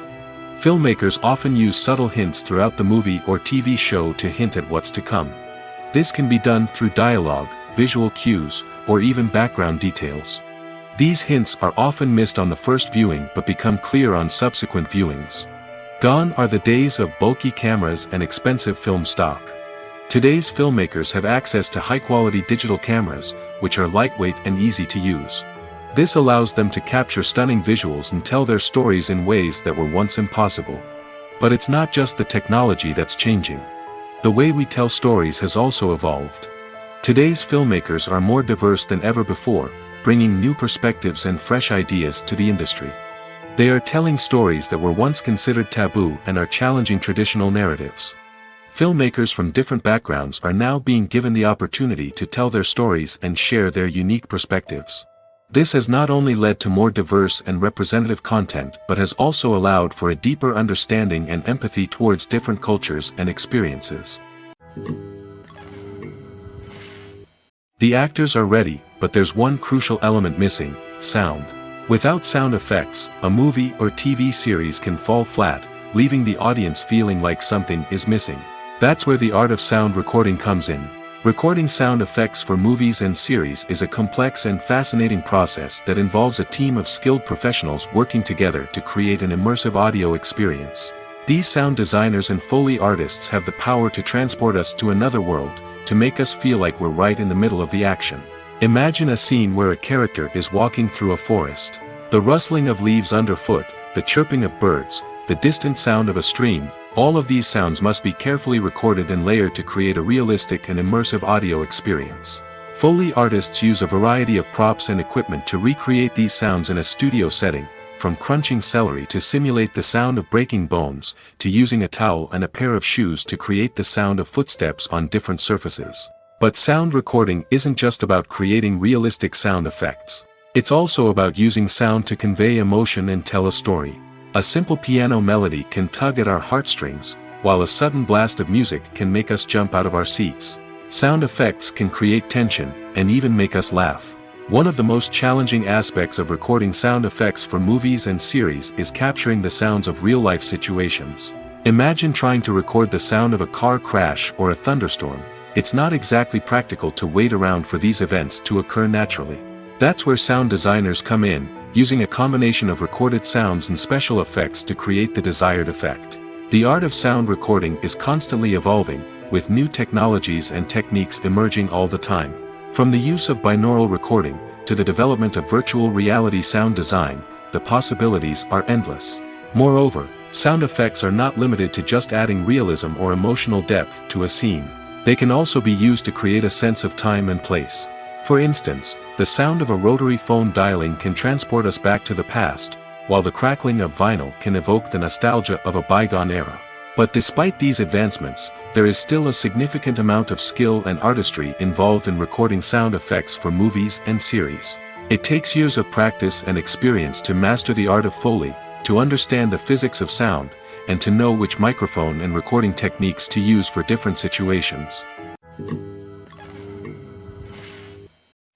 Filmmakers often use subtle hints throughout the movie or TV show to hint at what's to come. This can be done through dialogue, visual cues, or even background details. These hints are often missed on the first viewing but become clear on subsequent viewings. Gone are the days of bulky cameras and expensive film stock. Today's filmmakers have access to high-quality digital cameras, which are lightweight and easy to use. This allows them to capture stunning visuals and tell their stories in ways that were once impossible. But it's not just the technology that's changing. The way we tell stories has also evolved. Today's filmmakers are more diverse than ever before, bringing new perspectives and fresh ideas to the industry. They are telling stories that were once considered taboo and are challenging traditional narratives. Filmmakers from different backgrounds are now being given the opportunity to tell their stories and share their unique perspectives. This has not only led to more diverse and representative content but has also allowed for a deeper understanding and empathy towards different cultures and experiences. The actors are ready, but there's one crucial element missing: sound. Without sound effects, a movie or TV series can fall flat, leaving the audience feeling like something is missing. That's where the art of sound recording comes in. Recording sound effects for movies and series is a complex and fascinating process that involves a team of skilled professionals working together to create an immersive audio experience. These sound designers and Foley artists have the power to transport us to another world, to make us feel like we're right in the middle of the action. Imagine a scene where a character is walking through a forest. The rustling of leaves underfoot, the chirping of birds, the distant sound of a stream, all of these sounds must be carefully recorded and layered to create a realistic and immersive audio experience. Foley artists use a variety of props and equipment to recreate these sounds in a studio setting, from crunching celery to simulate the sound of breaking bones, to using a towel and a pair of shoes to create the sound of footsteps on different surfaces. But sound recording isn't just about creating realistic sound effects. It's also about using sound to convey emotion and tell a story. A simple piano melody can tug at our heartstrings, while a sudden blast of music can make us jump out of our seats. Sound effects can create tension, and even make us laugh. One of the most challenging aspects of recording sound effects for movies and series is capturing the sounds of real-life situations. Imagine trying to record the sound of a car crash or a thunderstorm. It's not exactly practical to wait around for these events to occur naturally. That's where sound designers come in, using a combination of recorded sounds and special effects to create the desired effect. The art of sound recording is constantly evolving, with new technologies and techniques emerging all the time. From the use of binaural recording, to the development of virtual reality sound design, the possibilities are endless. Moreover, sound effects are not limited to just adding realism or emotional depth to a scene. They can also be used to create a sense of time and place. For instance, the sound of a rotary phone dialing can transport us back to the past, while the crackling of vinyl can evoke the nostalgia of a bygone era. But despite these advancements, there is still a significant amount of skill and artistry involved in recording sound effects for movies and series. It takes years of practice and experience to master the art of Foley, to understand the physics of sound, and to know which microphone and recording techniques to use for different situations.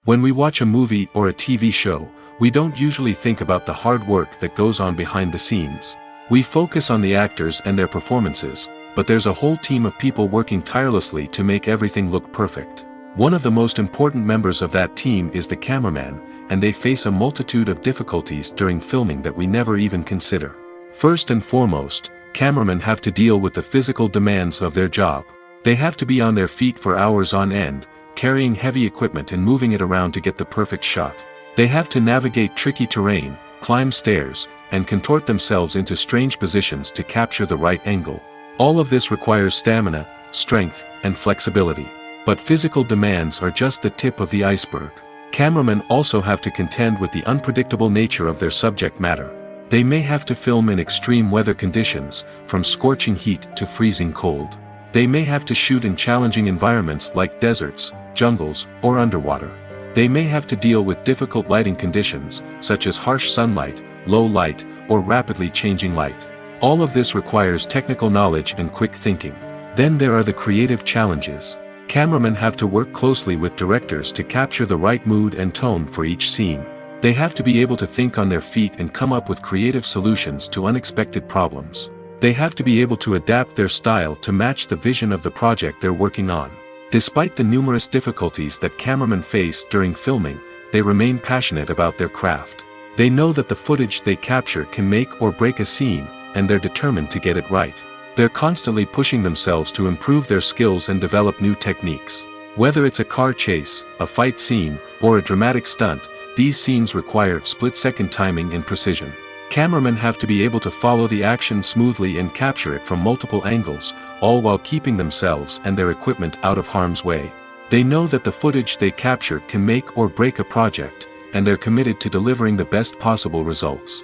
When we watch a movie or a TV show, we don't usually think about the hard work that goes on behind the scenes. We focus on the actors and their performances, but there's a whole team of people working tirelessly to make everything look perfect. One of the most important members of that team is the cameraman, and they face a multitude of difficulties during filming that we never even consider. First and foremost, cameramen have to deal with the physical demands of their job. They have to be on their feet for hours on end, carrying heavy equipment and moving it around to get the perfect shot. They have to navigate tricky terrain, climb stairs, and contort themselves into strange positions to capture the right angle. All of this requires stamina, strength, and flexibility. But physical demands are just the tip of the iceberg. Cameramen also have to contend with the unpredictable nature of their subject matter. They may have to film in extreme weather conditions, from scorching heat to freezing cold. They may have to shoot in challenging environments like deserts, jungles, or underwater. They may have to deal with difficult lighting conditions, such as harsh sunlight, low light, or rapidly changing light. All of this requires technical knowledge and quick thinking. Then there are the creative challenges. Cameramen have to work closely with directors to capture the right mood and tone for each scene. They have to be able to think on their feet and come up with creative solutions to unexpected problems. They have to be able to adapt their style to match the vision of the project they're working on. Despite the numerous difficulties that cameramen face during filming, they remain passionate about their craft. They know that the footage they capture can make or break a scene, and they're determined to get it right. They're constantly pushing themselves to improve their skills and develop new techniques. Whether it's a car chase, a fight scene, or a dramatic stunt, these scenes require split-second timing and precision. Cameramen have to be able to follow the action smoothly and capture it from multiple angles, all while keeping themselves and their equipment out of harm's way. They know that the footage they capture can make or break a project, and they're committed to delivering the best possible results.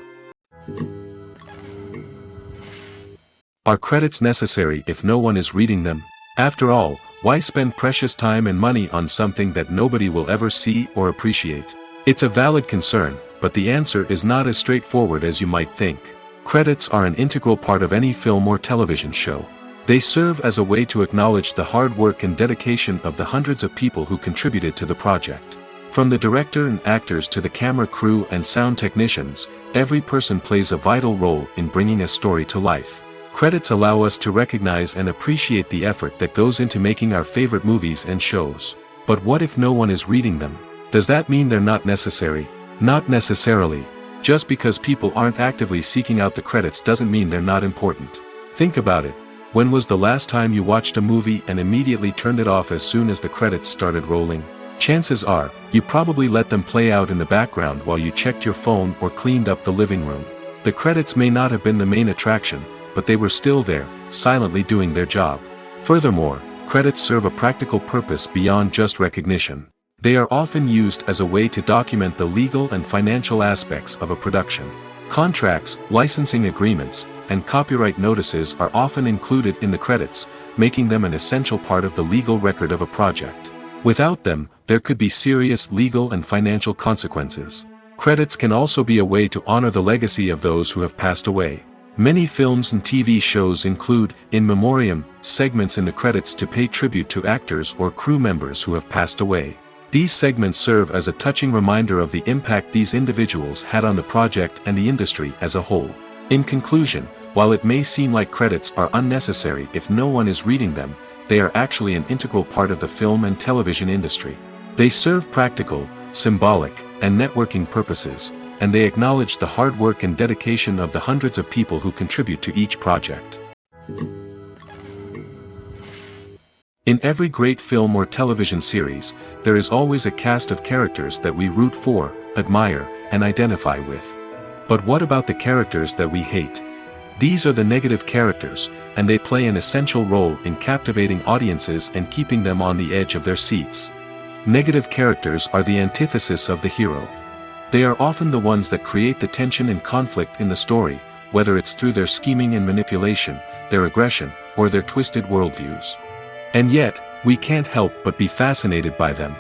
Are credits necessary if no one is reading them? After all, why spend precious time and money on something that nobody will ever see or appreciate? It's a valid concern, but the answer is not as straightforward as you might think. Credits are an integral part of any film or television show. They serve as a way to acknowledge the hard work and dedication of the hundreds of people who contributed to the project. From the director and actors to the camera crew and sound technicians, every person plays a vital role in bringing a story to life. Credits allow us to recognize and appreciate the effort that goes into making our favorite movies and shows. But what if no one is reading them? Does that mean they're not necessary? Not necessarily. Just because people aren't actively seeking out the credits doesn't mean they're not important. Think about it. When was the last time you watched a movie and immediately turned it off as soon as the credits started rolling? Chances are, you probably let them play out in the background while you checked your phone or cleaned up the living room. The credits may not have been the main attraction, but they were still there, silently doing their job. Furthermore, credits serve a practical purpose beyond just recognition. They are often used as a way to document the legal and financial aspects of a production. Contracts, licensing agreements, and copyright notices are often included in the credits, making them an essential part of the legal record of a project. Without them, there could be serious legal and financial consequences. Credits can also be a way to honor the legacy of those who have passed away. Many films and TV shows include, in memoriam, segments in the credits to pay tribute to actors or crew members who have passed away. These segments serve as a touching reminder of the impact these individuals had on the project and the industry as a whole. In conclusion, while it may seem like credits are unnecessary if no one is reading them, they are actually an integral part of the film and television industry. They serve practical, symbolic, and networking purposes, and they acknowledge the hard work and dedication of the hundreds of people who contribute to each project. In every great film or television series, there is always a cast of characters that we root for, admire, and identify with. But what about the characters that we hate? These are the negative characters, and they play an essential role in captivating audiences and keeping them on the edge of their seats. Negative characters are the antithesis of the hero. They are often the ones that create the tension and conflict in the story, whether it's through their scheming and manipulation, their aggression, or their twisted worldviews. And yet, we can't help but be fascinated by them.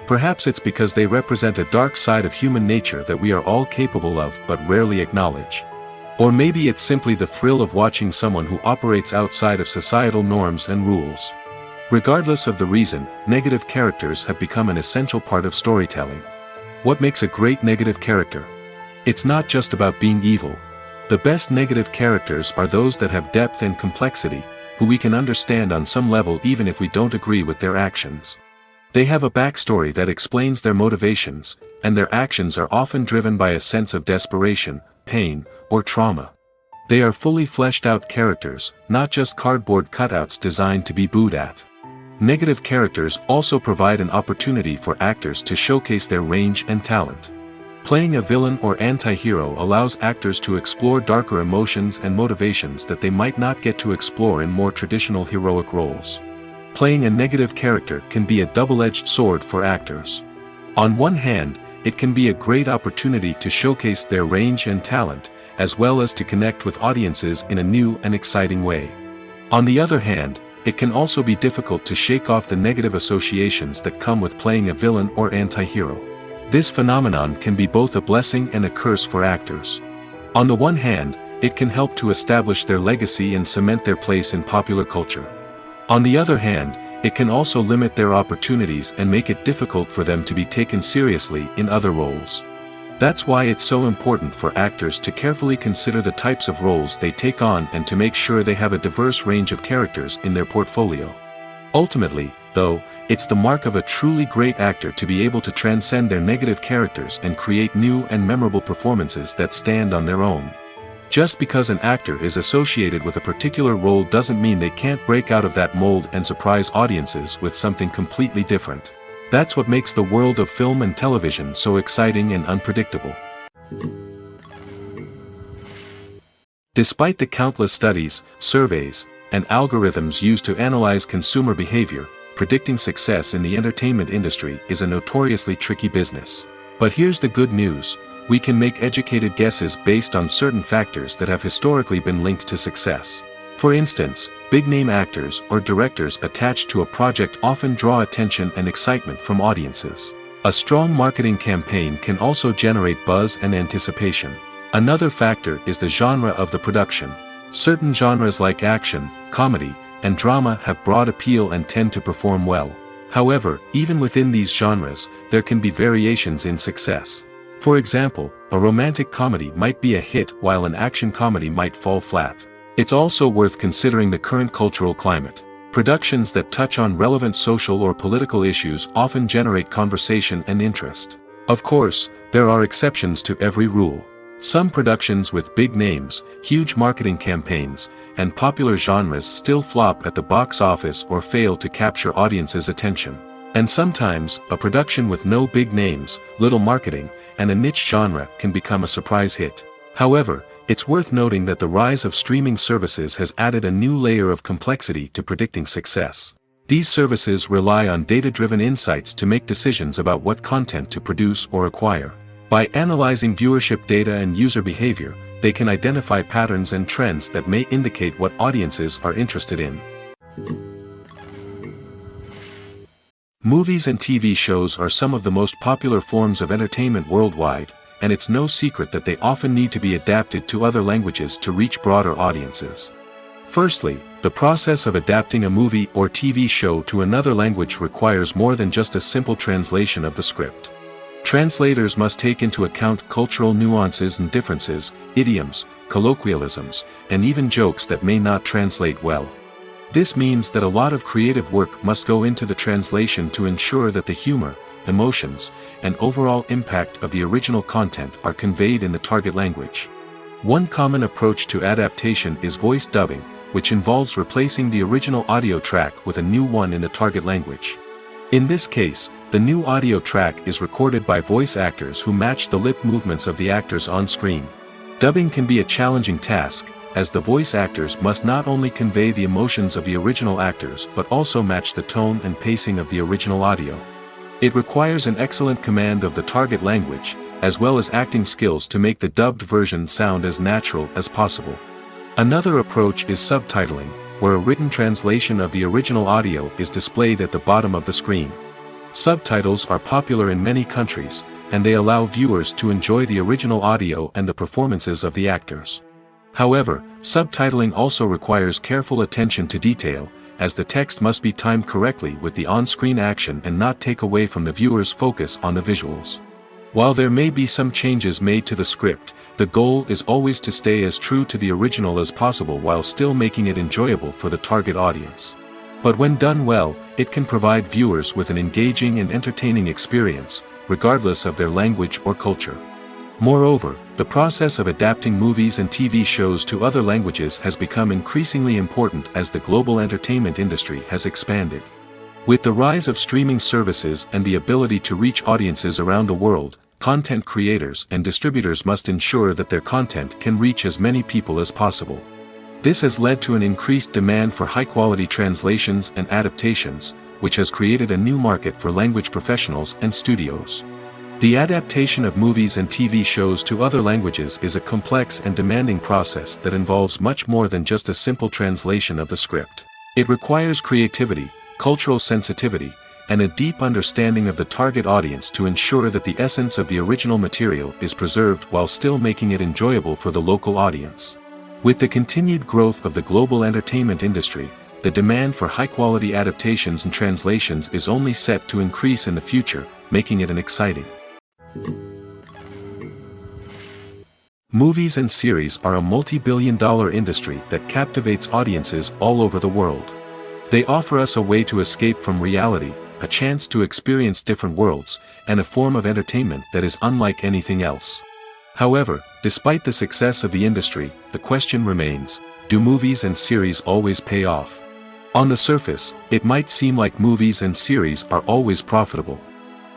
Perhaps it's because they represent a dark side of human nature that we are all capable of but rarely acknowledge. Or maybe it's simply the thrill of watching someone who operates outside of societal norms and rules. Regardless of the reason, negative characters have become an essential part of storytelling. What makes a great negative character? It's not just about being evil. The best negative characters are those that have depth and complexity, who we can understand on some level even if we don't agree with their actions. They have a backstory that explains their motivations, and their actions are often driven by a sense of desperation, pain, or trauma. They are fully fleshed out characters, not just cardboard cutouts designed to be booed at. Negative characters also provide an opportunity for actors to showcase their range and talent. Playing a villain or anti-hero allows actors to explore darker emotions and motivations that they might not get to explore in more traditional heroic roles. Playing a negative character can be a double-edged sword for actors. On one hand, it can be a great opportunity to showcase their range and talent, as well as to connect with audiences in a new and exciting way. On the other hand, it can also be difficult to shake off the negative associations that come with playing a villain or anti-hero. This phenomenon can be both a blessing and a curse for actors. On the one hand, it can help to establish their legacy and cement their place in popular culture. On the other hand, it can also limit their opportunities and make it difficult for them to be taken seriously in other roles. That's why it's so important for actors to carefully consider the types of roles they take on and to make sure they have a diverse range of characters in their portfolio. Ultimately, though, it's the mark of a truly great actor to be able to transcend their negative characters and create new and memorable performances that stand on their own. Just because an actor is associated with a particular role doesn't mean they can't break out of that mold and surprise audiences with something completely different. That's what makes the world of film and television so exciting and unpredictable. Despite the countless studies, surveys, and algorithms used to analyze consumer behavior, predicting success in the entertainment industry is a notoriously tricky business. But here's the good news: we can make educated guesses based on certain factors that have historically been linked to success. For instance, big-name actors or directors attached to a project often draw attention and excitement from audiences. A strong marketing campaign can also generate buzz and anticipation. Another factor is the genre of the production. Certain genres like action, comedy, and drama have broad appeal and tend to perform well. However, even within these genres, there can be variations in success. For example, a romantic comedy might be a hit while an action comedy might fall flat. It's also worth considering the current cultural climate. Productions that touch on relevant social or political issues often generate conversation and interest. Of course, there are exceptions to every rule. Some productions with big names, huge marketing campaigns, and popular genres still flop at the box office or fail to capture audiences' attention. And sometimes, a production with no big names, little marketing, and a niche genre can become a surprise hit. However, it's worth noting that the rise of streaming services has added a new layer of complexity to predicting success. These services rely on data-driven insights to make decisions about what content to produce or acquire. By analyzing viewership data and user behavior, they can identify patterns and trends that may indicate what audiences are interested in. Movies and TV shows are some of the most popular forms of entertainment worldwide, and it's no secret that they often need to be adapted to other languages to reach broader audiences. Firstly, the process of adapting a movie or TV show to another language requires more than just a simple translation of the script. Translators must take into account cultural nuances and differences, idioms, colloquialisms, and even jokes that may not translate well. This means that a lot of creative work must go into the translation to ensure that the humor, emotions, and overall impact of the original content are conveyed in the target language. One common approach to adaptation is voice dubbing, which involves replacing the original audio track with a new one in the target language. In this case, the new audio track is recorded by voice actors who match the lip movements of the actors on screen. Dubbing can be a challenging task, as the voice actors must not only convey the emotions of the original actors but also match the tone and pacing of the original audio. It requires an excellent command of the target language, as well as acting skills to make the dubbed version sound as natural as possible. Another approach is subtitling, where a written translation of the original audio is displayed at the bottom of the screen. Subtitles are popular in many countries, and they allow viewers to enjoy the original audio and the performances of the actors. However, subtitling also requires careful attention to detail, as the text must be timed correctly with the on-screen action and not take away from the viewer's focus on the visuals. While there may be some changes made to the script, the goal is always to stay as true to the original as possible while still making it enjoyable for the target audience. But when done well, it can provide viewers with an engaging and entertaining experience, regardless of their language or culture. Moreover, the process of adapting movies and TV shows to other languages has become increasingly important as the global entertainment industry has expanded. With the rise of streaming services and the ability to reach audiences around the world, content creators and distributors must ensure that their content can reach as many people as possible. This has led to an increased demand for high-quality translations and adaptations, which has created a new market for language professionals and studios. The adaptation of movies and TV shows to other languages is a complex and demanding process that involves much more than just a simple translation of the script. It requires creativity, cultural sensitivity, and a deep understanding of the target audience to ensure that the essence of the original material is preserved while still making it enjoyable for the local audience. With the continued growth of the global entertainment industry, the demand for high-quality adaptations and translations is only set to increase in the future, making it an exciting. Movies and series are a multi-billion-dollar industry that captivates audiences all over the world. They offer us a way to escape from reality, a chance to experience different worlds, and a form of entertainment that is unlike anything else. However, despite the success of the industry, the question remains, do movies and series always pay off? On the surface, it might seem like movies and series are always profitable.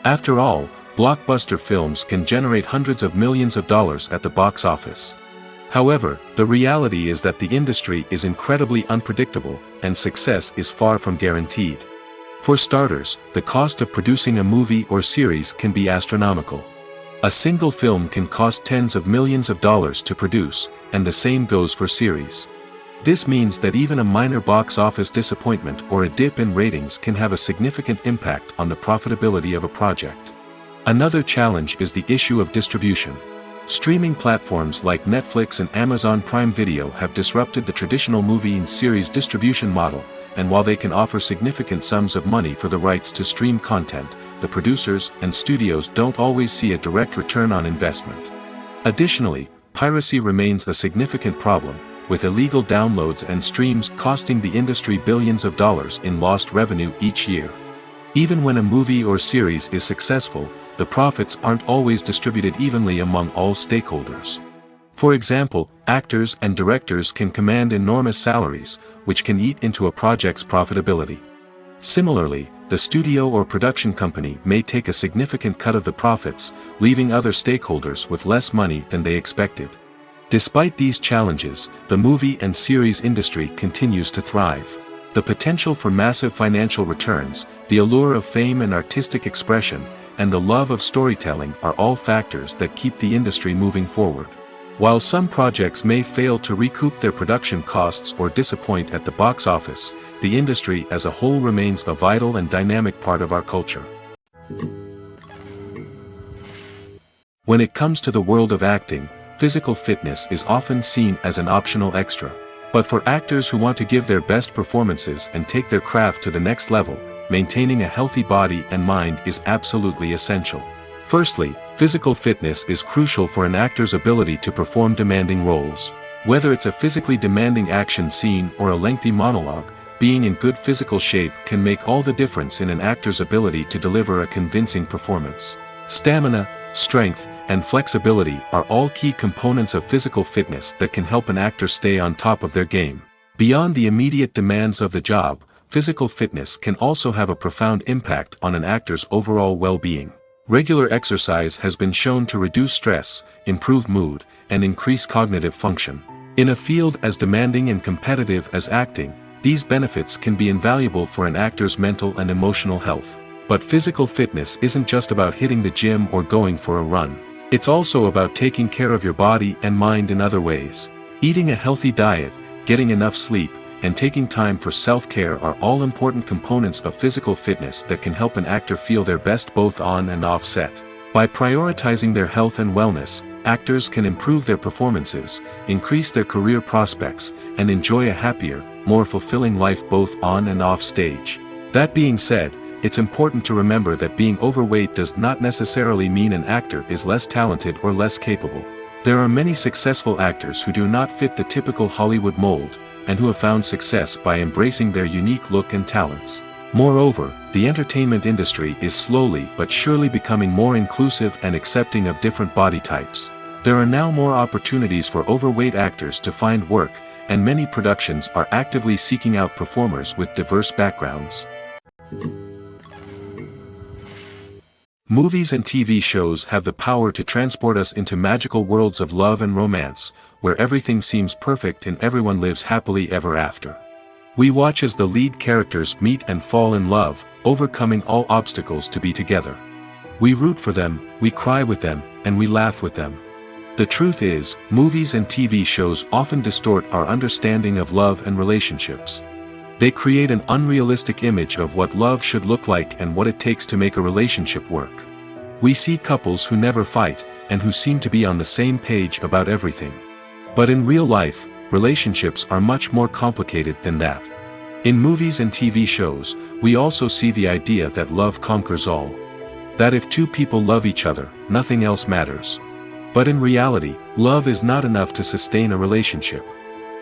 After all, blockbuster films can generate hundreds of millions of dollars at the box office. However, the reality is that the industry is incredibly unpredictable, and success is far from guaranteed. For starters, the cost of producing a movie or series can be astronomical. A single film can cost tens of millions of dollars to produce, and the same goes for series. This means that even a minor box office disappointment or a dip in ratings can have a significant impact on the profitability of a project. Another challenge is the issue of distribution. Streaming platforms like Netflix and Amazon Prime Video have disrupted the traditional movie and series distribution model, and while they can offer significant sums of money for the rights to stream content, the producers and studios don't always see a direct return on investment. Additionally, piracy remains a significant problem, with illegal downloads and streams costing the industry billions of dollars in lost revenue each year. Even when a movie or series is successful, the profits aren't always distributed evenly among all stakeholders. For example, actors and directors can command enormous salaries, which can eat into a project's profitability. Similarly, the studio or production company may take a significant cut of the profits, leaving other stakeholders with less money than they expected. Despite these challenges, the movie and series industry continues to thrive. The potential for massive financial returns, the allure of fame and artistic expression, and the love of storytelling are all factors that keep the industry moving forward. While some projects may fail to recoup their production costs or disappoint at the box office, the industry as a whole remains a vital and dynamic part of our culture. When it comes to the world of acting, physical fitness is often seen as an optional extra. But for actors who want to give their best performances and take their craft to the next level, maintaining a healthy body and mind is absolutely essential. Firstly, physical fitness is crucial for an actor's ability to perform demanding roles. Whether it's a physically demanding action scene or a lengthy monologue, being in good physical shape can make all the difference in an actor's ability to deliver a convincing performance. Stamina, strength, and flexibility are all key components of physical fitness that can help an actor stay on top of their game. Beyond the immediate demands of the job, physical fitness can also have a profound impact on an actor's overall well-being. Regular exercise has been shown to reduce stress, improve mood, and increase cognitive function. In a field as demanding and competitive as acting, these benefits can be invaluable for an actor's mental and emotional health. But physical fitness isn't just about hitting the gym or going for a run. It's also about taking care of your body and mind in other ways. Eating a healthy diet, getting enough sleep, and taking time for self-care are all important components of physical fitness that can help an actor feel their best both on and off set. By prioritizing their health and wellness, actors can improve their performances, increase their career prospects, and enjoy a happier, more fulfilling life both on and off stage. That being said, it's important to remember that being overweight does not necessarily mean an actor is less talented or less capable. There are many successful actors who do not fit the typical Hollywood mold, and who have found success by embracing their unique look and talents. Moreover, the entertainment industry is slowly but surely becoming more inclusive and accepting of different body types. There are now more opportunities for overweight actors to find work, and many productions are actively seeking out performers with diverse backgrounds. Movies and TV shows have the power to transport us into magical worlds of love and romance, where everything seems perfect and everyone lives happily ever after. We watch as the lead characters meet and fall in love, overcoming all obstacles to be together. We root for them, we cry with them, and we laugh with them. The truth is, movies and TV shows often distort our understanding of love and relationships. They create an unrealistic image of what love should look like and what it takes to make a relationship work. We see couples who never fight, and who seem to be on the same page about everything. But in real life, relationships are much more complicated than that. In movies and TV shows, we also see the idea that love conquers all. That if two people love each other, nothing else matters. But in reality, love is not enough to sustain a relationship.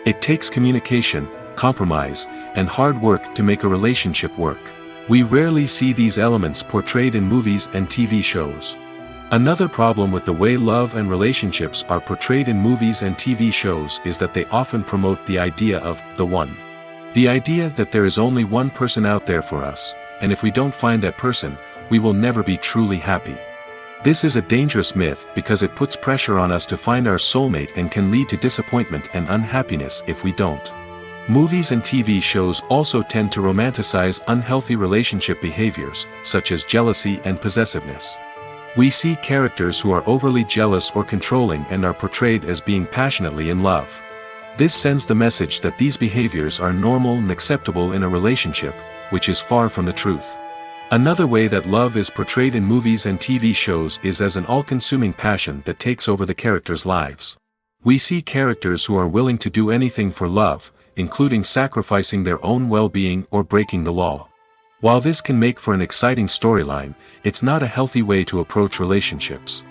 It takes communication, compromise, and hard work to make a relationship work. We rarely see these elements portrayed in movies and TV shows. Another problem with the way love and relationships are portrayed in movies and TV shows is that they often promote the idea of the one. The idea that there is only one person out there for us, and if we don't find that person, we will never be truly happy. This is a dangerous myth because it puts pressure on us to find our soulmate and can lead to disappointment and unhappiness if we don't. Movies and TV shows also tend to romanticize unhealthy relationship behaviors, such as jealousy and possessiveness. We see characters who are overly jealous or controlling and are portrayed as being passionately in love. This sends the message that these behaviors are normal and acceptable in a relationship, which is far from the truth. Another way that love is portrayed in movies and TV shows is as an all-consuming passion that takes over the characters' lives. We see characters who are willing to do anything for love, including sacrificing their own well-being or breaking the law. While this can make for an exciting storyline, it's not a healthy way to approach relationships.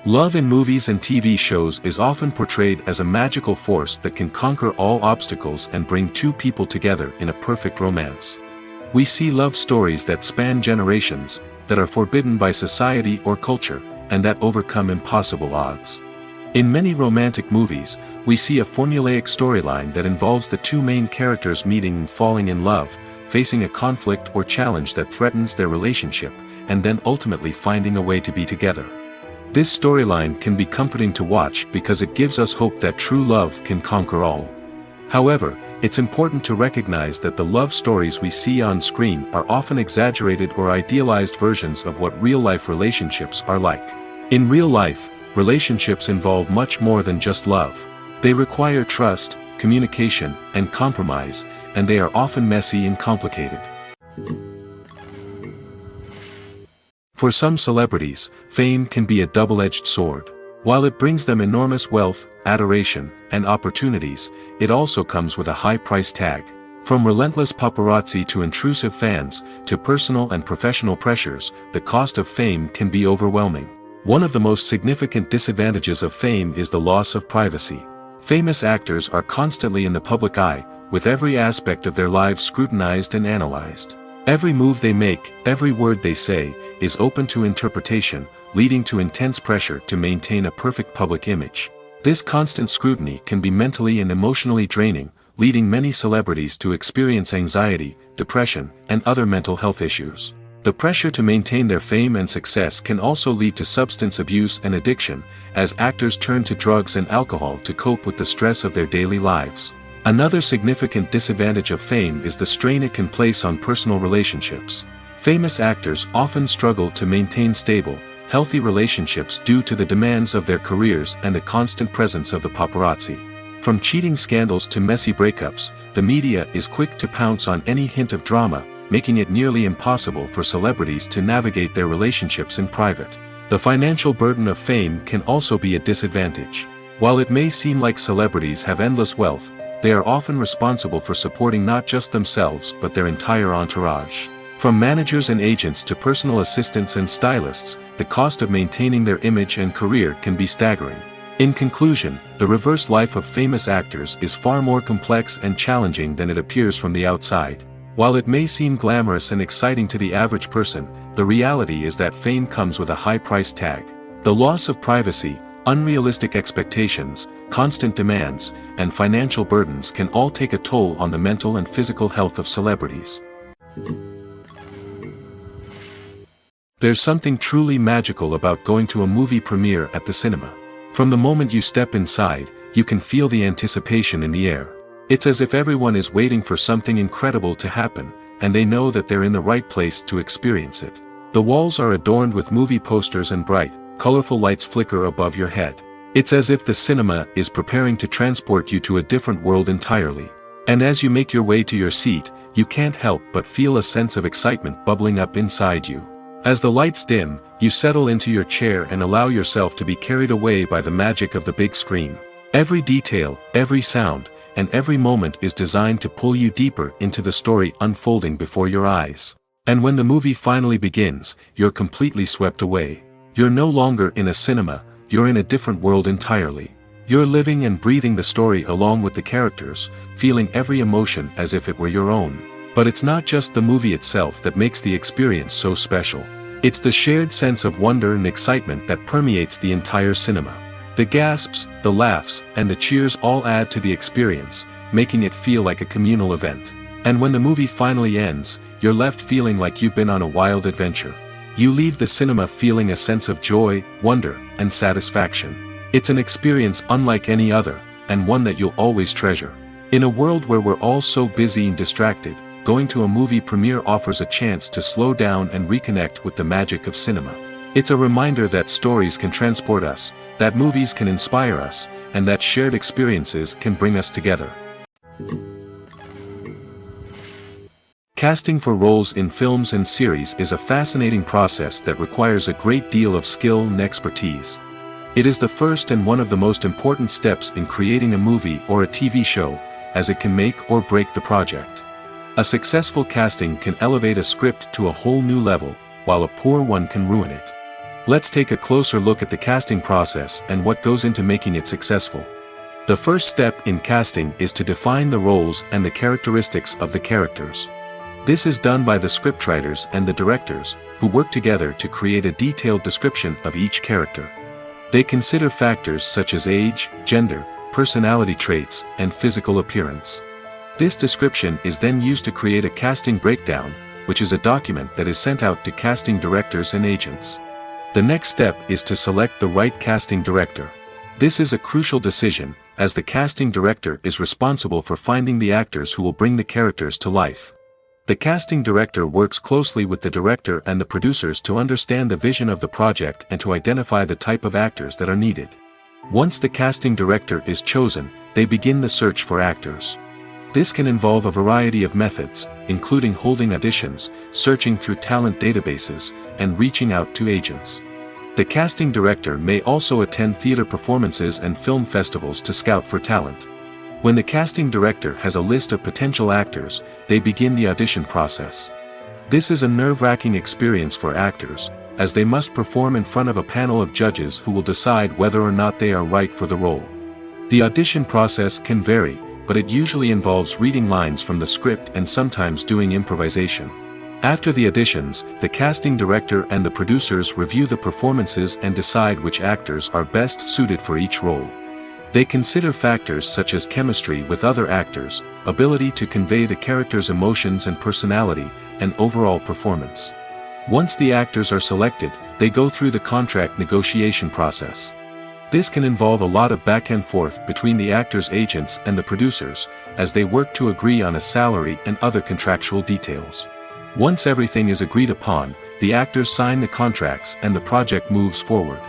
Love in movies and TV shows is often portrayed as a magical force that can conquer all obstacles and bring two people together in a perfect romance. We see love stories that span generations, that are forbidden by society or culture, and that overcome impossible odds. In many romantic movies, we see a formulaic storyline that involves the two main characters meeting and falling in love, facing a conflict or challenge that threatens their relationship, and then ultimately finding a way to be together. This storyline can be comforting to watch because it gives us hope that true love can conquer all. However, It's important to recognize that the love stories we see on screen are often exaggerated or idealized versions of what real-life relationships are like. In real life, relationships involve much more than just love. They require trust, communication, and compromise, and they are often messy and complicated. For some celebrities, fame can be a double-edged sword. While it brings them enormous wealth, adoration, and opportunities, it also comes with a high price tag. From relentless paparazzi to intrusive fans, to personal and professional pressures, the cost of fame can be overwhelming. One of the most significant disadvantages of fame is the loss of privacy. Famous actors are constantly in the public eye, with every aspect of their lives scrutinized and analyzed. Every move they make, every word they say, is open to interpretation, leading to intense pressure to maintain a perfect public image. This constant scrutiny can be mentally and emotionally draining, leading many celebrities to experience anxiety, depression, and other mental health issues. The pressure to maintain their fame and success can also lead to substance abuse and addiction, as actors turn to drugs and alcohol to cope with the stress of their daily lives. Another significant disadvantage of fame is the strain it can place on personal relationships. Famous actors often struggle to maintain stable, healthy relationships due to the demands of their careers and the constant presence of the paparazzi. From cheating scandals to messy breakups, the media is quick to pounce on any hint of drama, making it nearly impossible for celebrities to navigate their relationships in private. The financial burden of fame can also be a disadvantage. While it may seem like celebrities have endless wealth, they are often responsible for supporting not just themselves but their entire entourage. From managers and agents to personal assistants and stylists, the cost of maintaining their image and career can be staggering. In conclusion, the reverse life of famous actors is far more complex and challenging than it appears from the outside. While it may seem glamorous and exciting to the average person, the reality is that fame comes with a high price tag. The loss of privacy, unrealistic expectations, constant demands, and financial burdens can all take a toll on the mental and physical health of celebrities. There's something truly magical about going to a movie premiere at the cinema. From the moment you step inside, you can feel the anticipation in the air. It's as if everyone is waiting for something incredible to happen, and they know that they're in the right place to experience it. The walls are adorned with movie posters and bright, colorful lights flicker above your head. It's as if the cinema is preparing to transport you to a different world entirely. And as you make your way to your seat, you can't help but feel a sense of excitement bubbling up inside you. As the lights dim, you settle into your chair and allow yourself to be carried away by the magic of the big screen. Every detail, every sound, and every moment is designed to pull you deeper into the story unfolding before your eyes. And when the movie finally begins, you're completely swept away. You're no longer in a cinema, you're in a different world entirely. You're living and breathing the story along with the characters, feeling every emotion as if it were your own. But it's not just the movie itself that makes the experience so special. It's the shared sense of wonder and excitement that permeates the entire cinema. The gasps, the laughs, and the cheers all add to the experience, making it feel like a communal event. And when the movie finally ends, you're left feeling like you've been on a wild adventure. You leave the cinema feeling a sense of joy, wonder, and satisfaction. It's an experience unlike any other, and one that you'll always treasure. In a world where we're all so busy and distracted, going to a movie premiere offers a chance to slow down and reconnect with the magic of cinema. It's a reminder that stories can transport us, that movies can inspire us, and that shared experiences can bring us together. Casting for roles in films and series is a fascinating process that requires a great deal of skill and expertise. It is the first and one of the most important steps in creating a movie or a TV show, as it can make or break the project. A successful casting can elevate a script to a whole new level, while a poor one can ruin it. Let's take a closer look at the casting process and what goes into making it successful. The first step in casting is to define the roles and the characteristics of the characters. This is done by the scriptwriters and the directors, who work together to create a detailed description of each character. They consider factors such as age, gender, personality traits, and physical appearance. This description is then used to create a casting breakdown, which is a document that is sent out to casting directors and agents. The next step is to select the right casting director. This is a crucial decision, as the casting director is responsible for finding the actors who will bring the characters to life. The casting director works closely with the director and the producers to understand the vision of the project and to identify the type of actors that are needed. Once the casting director is chosen, they begin the search for actors. This can involve a variety of methods, including holding auditions, searching through talent databases, and reaching out to agents. The casting director may also attend theater performances and film festivals to scout for talent. When the casting director has a list of potential actors, they begin the audition process. This is a nerve-wracking experience for actors, as they must perform in front of a panel of judges who will decide whether or not they are right for the role. The audition process can vary, but it usually involves reading lines from the script and sometimes doing improvisation. After the auditions, the casting director and the producers review the performances and decide which actors are best suited for each role. They consider factors such as chemistry with other actors, ability to convey the character's emotions and personality, and overall performance. Once the actors are selected, they go through the contract negotiation process. This can involve a lot of back and forth between the actors' agents and the producers, as they work to agree on a salary and other contractual details. Once everything is agreed upon, the actors sign the contracts and the project moves forward.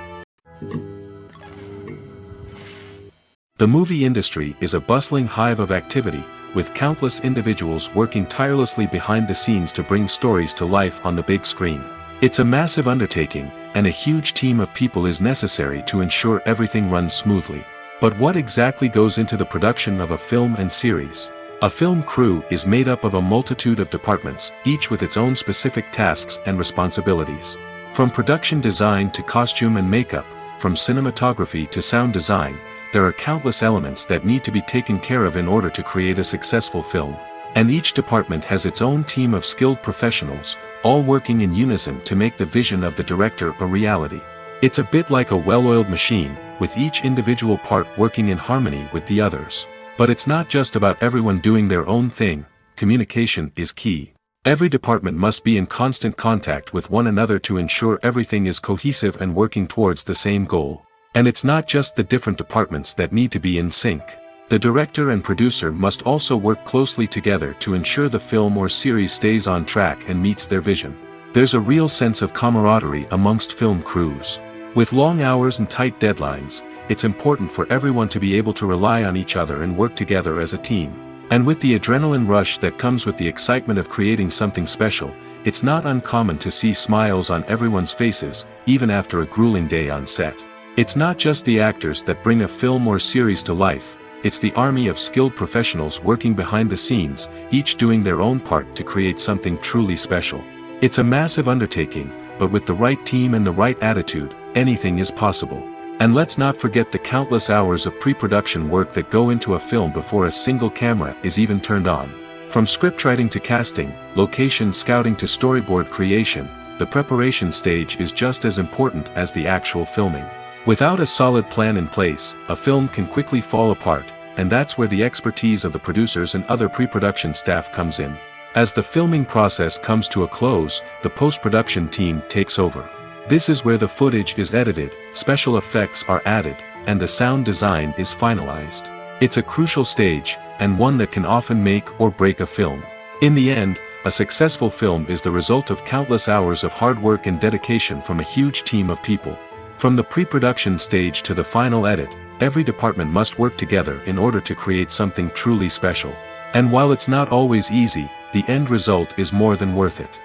The movie industry is a bustling hive of activity, with countless individuals working tirelessly behind the scenes to bring stories to life on the big screen. It's a massive undertaking, and a huge team of people is necessary to ensure everything runs smoothly. But what exactly goes into the production of a film and series? A film crew is made up of a multitude of departments, each with its own specific tasks and responsibilities. From production design to costume and makeup, from cinematography to sound design, there are countless elements that need to be taken care of in order to create a successful film. And each department has its own team of skilled professionals, all working in unison to make the vision of the director a reality. It's a bit like a well-oiled machine, with each individual part working in harmony with the others. But it's not just about everyone doing their own thing. Communication is key. Every department must be in constant contact with one another to ensure everything is cohesive and working towards the same goal. And it's not just the different departments that need to be in sync. The director and producer must also work closely together to ensure the film or series stays on track and meets their vision. There's a real sense of camaraderie amongst film crews. With long hours and tight deadlines, it's important for everyone to be able to rely on each other and work together as a team. And with the adrenaline rush that comes with the excitement of creating something special, it's not uncommon to see smiles on everyone's faces, even after a grueling day on set. It's not just the actors that bring a film or series to life. It's the army of skilled professionals working behind the scenes, each doing their own part to create something truly special. It's a massive undertaking, but with the right team and the right attitude, anything is possible. And let's not forget the countless hours of pre-production work that go into a film before a single camera is even turned on. From scriptwriting to casting, location scouting to storyboard creation, the preparation stage is just as important as the actual filming. Without a solid plan in place, a film can quickly fall apart, and that's where the expertise of the producers and other pre-production staff comes in. As the filming process comes to a close, the post-production team takes over. This is where the footage is edited, special effects are added, and the sound design is finalized. It's a crucial stage, and one that can often make or break a film. In the end, a successful film is the result of countless hours of hard work and dedication from a huge team of people. From the pre-production stage to the final edit, every department must work together in order to create something truly special. And while it's not always easy, the end result is more than worth it.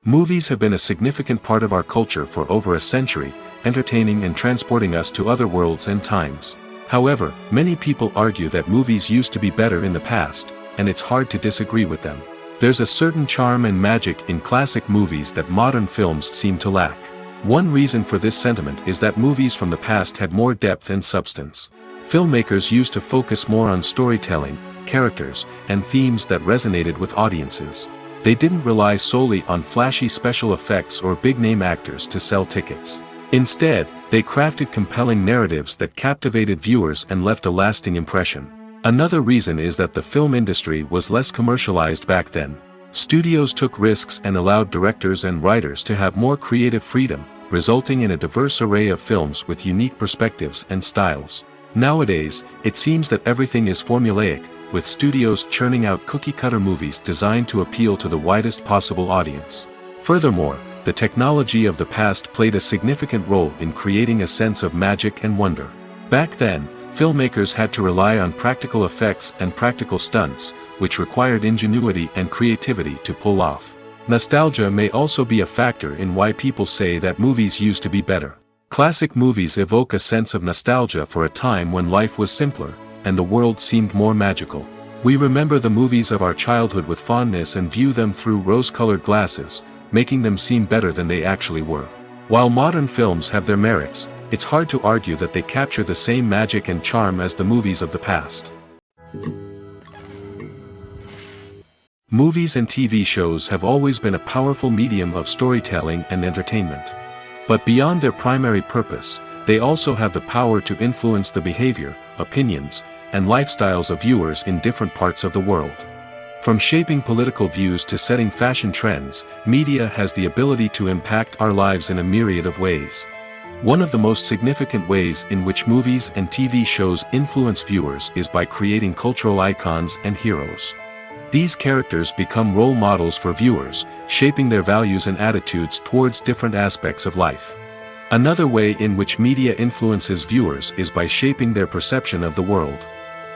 Movies have been a significant part of our culture for over a century, entertaining and transporting us to other worlds and times. However, many people argue that movies used to be better in the past, and it's hard to disagree with them. There's a certain charm and magic in classic movies that modern films seem to lack. One reason for this sentiment is that movies from the past had more depth and substance. Filmmakers used to focus more on storytelling, characters, and themes that resonated with audiences. They didn't rely solely on flashy special effects or big-name actors to sell tickets. Instead, they crafted compelling narratives that captivated viewers and left a lasting impression. Another reason is that the film industry was less commercialized back then. Studios took risks and allowed directors and writers to have more creative freedom, resulting in a diverse array of films with unique perspectives and styles. Nowadays, it seems that everything is formulaic, with studios churning out cookie-cutter movies designed to appeal to the widest possible audience. Furthermore, the technology of the past played a significant role in creating a sense of magic and wonder. Back then, filmmakers had to rely on practical effects and practical stunts, which required ingenuity and creativity to pull off. Nostalgia may also be a factor in why people say that movies used to be better. Classic movies evoke a sense of nostalgia for a time when life was simpler, and the world seemed more magical. We remember the movies of our childhood with fondness and view them through rose-colored glasses, making them seem better than they actually were. While modern films have their merits, it's hard to argue that they capture the same magic and charm as the movies of the past. Movies and TV shows have always been a powerful medium of storytelling and entertainment. But beyond their primary purpose, they also have the power to influence the behavior, opinions, and lifestyles of viewers in different parts of the world. From shaping political views to setting fashion trends, media has the ability to impact our lives in a myriad of ways. One of the most significant ways in which movies and TV shows influence viewers is by creating cultural icons and heroes. These characters become role models for viewers, shaping their values and attitudes towards different aspects of life. Another way in which media influences viewers is by shaping their perception of the world.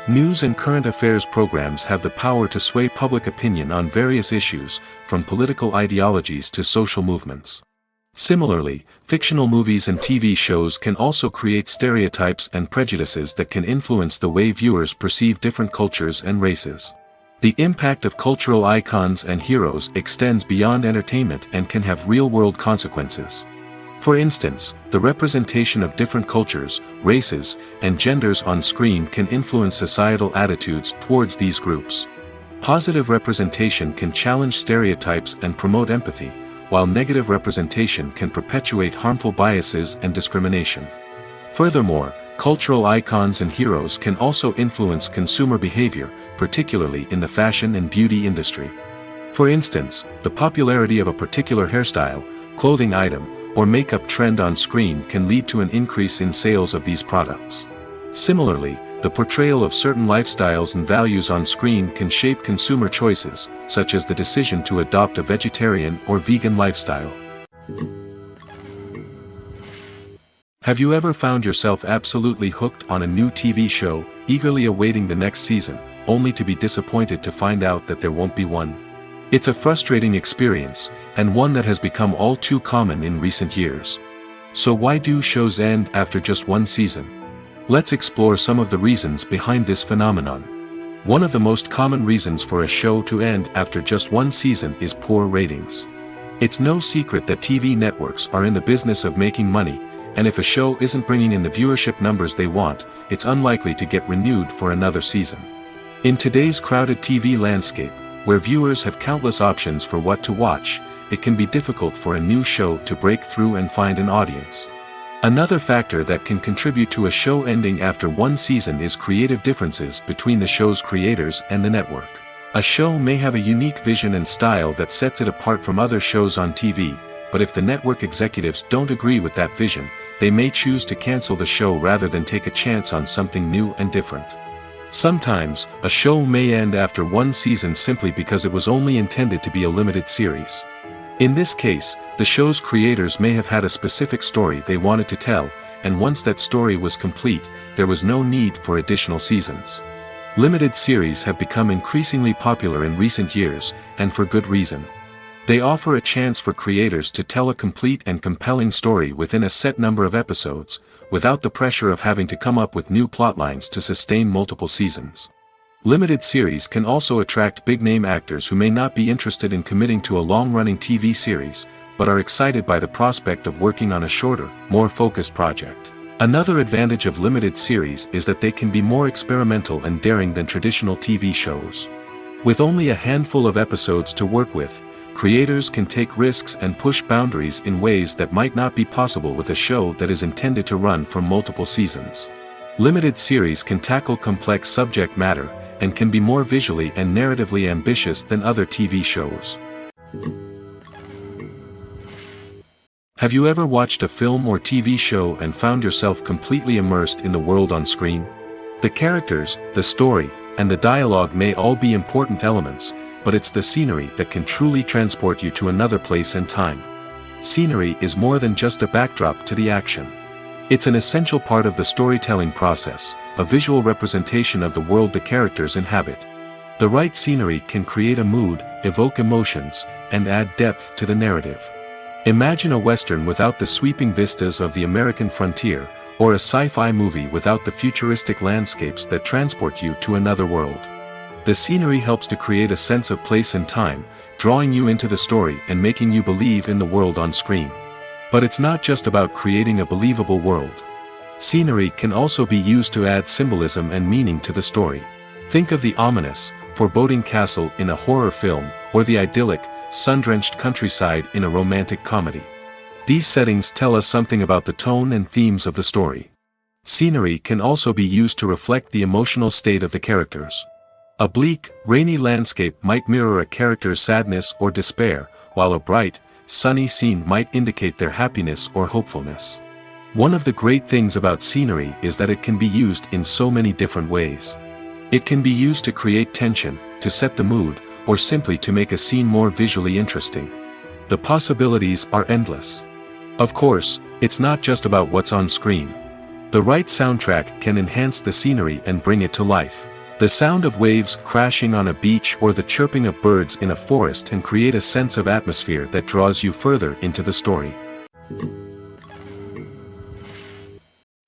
News and current affairs programs have the power to sway public opinion on various issues, from political ideologies to social movements. Similarly, fictional movies and TV shows can also create stereotypes and prejudices that can influence the way viewers perceive different cultures and races. The impact of cultural icons and heroes extends beyond entertainment and can have real-world consequences. For instance, the representation of different cultures, races, and genders on screen can influence societal attitudes towards these groups. Positive representation can challenge stereotypes and promote empathy, while negative representation can perpetuate harmful biases and discrimination. Furthermore, cultural icons and heroes can also influence consumer behavior, particularly in the fashion and beauty industry. For instance, the popularity of a particular hairstyle, clothing item, or makeup trend on screen can lead to an increase in sales of these products. Similarly, the portrayal of certain lifestyles and values on screen can shape consumer choices, such as the decision to adopt a vegetarian or vegan lifestyle. Have you ever found yourself absolutely hooked on a new TV show, eagerly awaiting the next season, only to be disappointed to find out that there won't be one? It's a frustrating experience, and one that has become all too common in recent years. So why do shows end after just one season? Let's explore some of the reasons behind this phenomenon. One of the most common reasons for a show to end after just one season is poor ratings. It's no secret that TV networks are in the business of making money, and if a show isn't bringing in the viewership numbers they want, it's unlikely to get renewed for another season. In today's crowded TV landscape, where viewers have countless options for what to watch, it can be difficult for a new show to break through and find an audience. Another factor that can contribute to a show ending after one season is creative differences between the show's creators and the network. A show may have a unique vision and style that sets it apart from other shows on TV, but if the network executives don't agree with that vision, they may choose to cancel the show rather than take a chance on something new and different. Sometimes, a show may end after one season simply because it was only intended to be a limited series. In this case, the show's creators may have had a specific story they wanted to tell, and once that story was complete, there was no need for additional seasons. Limited series have become increasingly popular in recent years, and for good reason. They offer a chance for creators to tell a complete and compelling story within a set number of episodes, without the pressure of having to come up with new plotlines to sustain multiple seasons. Limited series can also attract big-name actors who may not be interested in committing to a long-running TV series, but are excited by the prospect of working on a shorter, more focused project. Another advantage of limited series is that they can be more experimental and daring than traditional TV shows. With only a handful of episodes to work with, creators can take risks and push boundaries in ways that might not be possible with a show that is intended to run for multiple seasons. Limited series can tackle complex subject matter, and can be more visually and narratively ambitious than other TV shows. Have you ever watched a film or TV show and found yourself completely immersed in the world on screen? The characters, the story, and the dialogue may all be important elements, but it's the scenery that can truly transport you to another place and time. Scenery is more than just a backdrop to the action. It's an essential part of the storytelling process, a visual representation of the world the characters inhabit. The right scenery can create a mood, evoke emotions, and add depth to the narrative. Imagine a Western without the sweeping vistas of the American frontier, or a sci-fi movie without the futuristic landscapes that transport you to another world. The scenery helps to create a sense of place and time, drawing you into the story and making you believe in the world on screen. But it's not just about creating a believable world. Scenery can also be used to add symbolism and meaning to the story. Think of the ominous, foreboding castle in a horror film, or the idyllic, sun-drenched countryside in a romantic comedy. These settings tell us something about the tone and themes of the story. Scenery can also be used to reflect the emotional state of the characters. A bleak, rainy landscape might mirror a character's sadness or despair, while a bright, sunny scene might indicate their happiness or hopefulness. One of the great things about scenery is that it can be used in so many different ways. It can be used to create tension, to set the mood, or simply to make a scene more visually interesting. The possibilities are endless. Of course, it's not just about what's on screen. The right soundtrack can enhance the scenery and bring it to life. The sound of waves crashing on a beach or the chirping of birds in a forest can create a sense of atmosphere that draws you further into the story.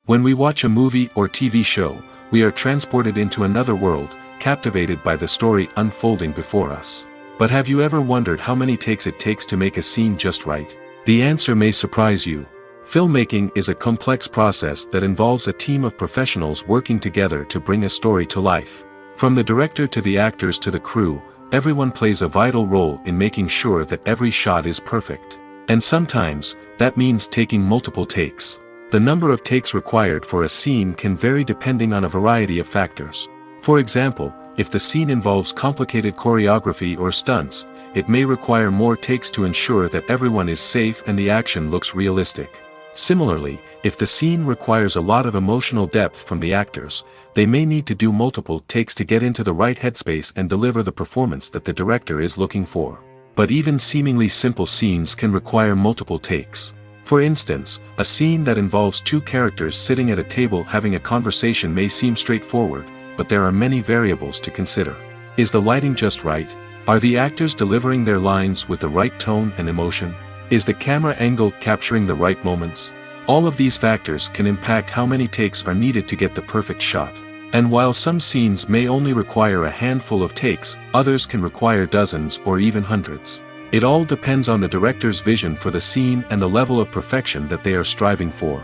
When we watch a movie or TV show, we are transported into another world, captivated by the story unfolding before us. But have you ever wondered how many takes it takes to make a scene just right? The answer may surprise you. Filmmaking is a complex process that involves a team of professionals working together to bring a story to life. From the director to the actors to the crew, everyone plays a vital role in making sure that every shot is perfect. And sometimes, that means taking multiple takes. The number of takes required for a scene can vary depending on a variety of factors. For example, if the scene involves complicated choreography or stunts, it may require more takes to ensure that everyone is safe and the action looks realistic. Similarly, if the scene requires a lot of emotional depth from the actors, they may need to do multiple takes to get into the right headspace and deliver the performance that the director is looking for. But even seemingly simple scenes can require multiple takes. For instance, a scene that involves two characters sitting at a table having a conversation may seem straightforward, but there are many variables to consider. Is the lighting just right? Are the actors delivering their lines with the right tone and emotion? Is the camera angle capturing the right moments? All of these factors can impact how many takes are needed to get the perfect shot. And while some scenes may only require a handful of takes, others can require dozens or even hundreds. It all depends on the director's vision for the scene and the level of perfection that they are striving for.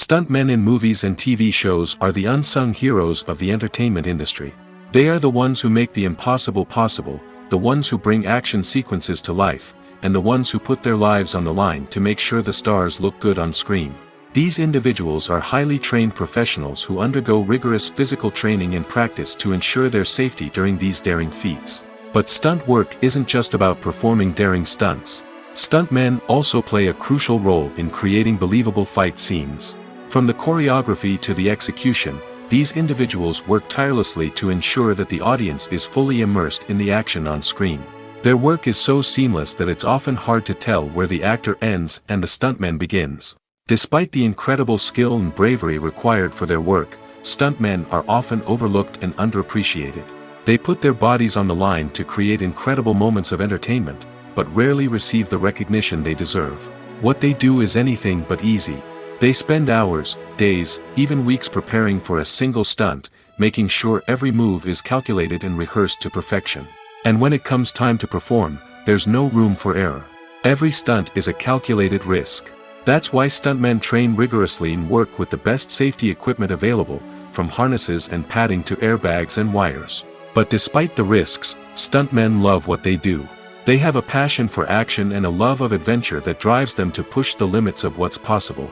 Stuntmen in movies and TV shows are the unsung heroes of the entertainment industry. They are the ones who make the impossible possible, the ones who bring action sequences to life, and the ones who put their lives on the line to make sure the stars look good on screen. These individuals are highly trained professionals who undergo rigorous physical training and practice to ensure their safety during these daring feats. But stunt work isn't just about performing daring stunts. Stuntmen also play a crucial role in creating believable fight scenes. From the choreography to the execution, these individuals work tirelessly to ensure that the audience is fully immersed in the action on screen. Their work is so seamless that it's often hard to tell where the actor ends and the stuntman begins. Despite the incredible skill and bravery required for their work, stuntmen are often overlooked and underappreciated. They put their bodies on the line to create incredible moments of entertainment, but rarely receive the recognition they deserve. What they do is anything but easy. They spend hours, days, even weeks preparing for a single stunt, making sure every move is calculated and rehearsed to perfection. And when it comes time to perform, there's no room for error. Every stunt is a calculated risk. That's why stuntmen train rigorously and work with the best safety equipment available, from harnesses and padding to airbags and wires. But despite the risks, stuntmen love what they do. They have a passion for action and a love of adventure that drives them to push the limits of what's possible.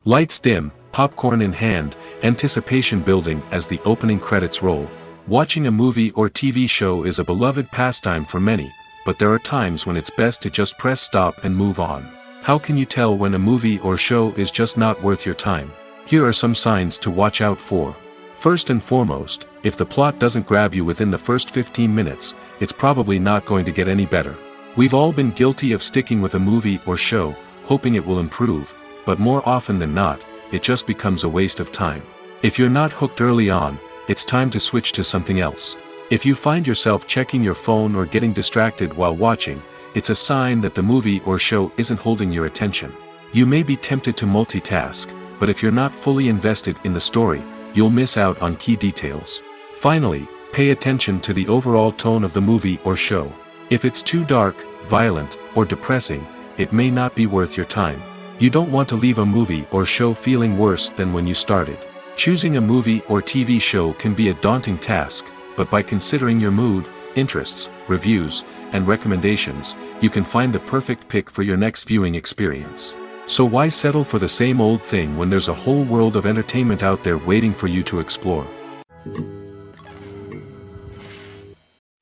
Lights dim, popcorn in hand, anticipation building as the opening credits roll. Watching a movie or TV show is a beloved pastime for many, but there are times when it's best to just press stop and move on. How can you tell when a movie or show is just not worth your time? Here are some signs to watch out for. First and foremost, if the plot doesn't grab you within the first 15 minutes, it's probably not going to get any better. We've all been guilty of sticking with a movie or show, hoping it will improve, but more often than not, it just becomes a waste of time. If you're not hooked early on, it's time to switch to something else. If you find yourself checking your phone or getting distracted while watching, it's a sign that the movie or show isn't holding your attention. You may be tempted to multitask, but if you're not fully invested in the story, you'll miss out on key details. Finally, pay attention to the overall tone of the movie or show. If it's too dark, violent, or depressing, it may not be worth your time. You don't want to leave a movie or show feeling worse than when you started. Choosing a movie or TV show can be a daunting task, but by considering your mood, interests, reviews, and recommendations, you can find the perfect pick for your next viewing experience. So why settle for the same old thing when there's a whole world of entertainment out there waiting for you to explore?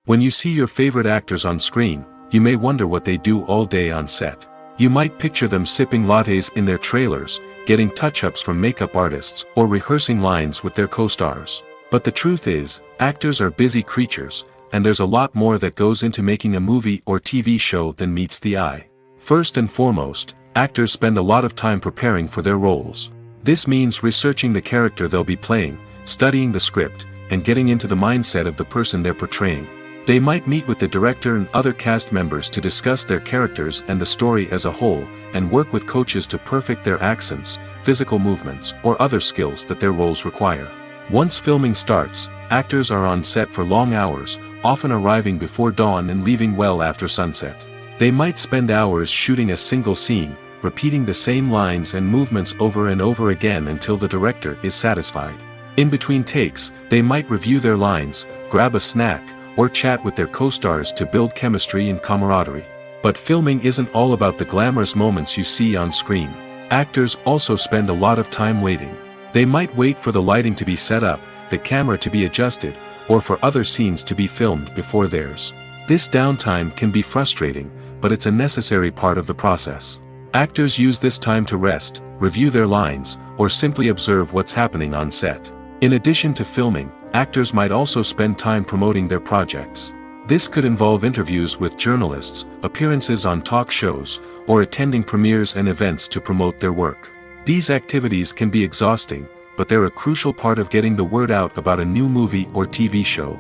When you see your favorite actors on screen, you may wonder what they do all day on set. You might picture them sipping lattes in their trailers, getting touch-ups from makeup artists, or rehearsing lines with their co-stars. But the truth is, actors are busy creatures, and there's a lot more that goes into making a movie or TV show than meets the eye. First and foremost, actors spend a lot of time preparing for their roles. This means researching the character they'll be playing, studying the script, and getting into the mindset of the person they're portraying. They might meet with the director and other cast members to discuss their characters and the story as a whole, and work with coaches to perfect their accents, physical movements, or other skills that their roles require. Once filming starts, actors are on set for long hours, often arriving before dawn and leaving well after sunset. They might spend hours shooting a single scene, repeating the same lines and movements over and over again until the director is satisfied. In between takes, they might review their lines, grab a snack, or chat with their co-stars to build chemistry and camaraderie. But filming isn't all about the glamorous moments you see on screen. Actors also spend a lot of time waiting. They might wait for the lighting to be set up, the camera to be adjusted, or for other scenes to be filmed before theirs. This downtime can be frustrating, but it's a necessary part of the process. Actors use this time to rest, review their lines, or simply observe what's happening on set. In addition to filming, actors might also spend time promoting their projects. This could involve interviews with journalists, appearances on talk shows, or attending premieres and events to promote their work. These activities can be exhausting, but they're a crucial part of getting the word out about a new movie or TV show.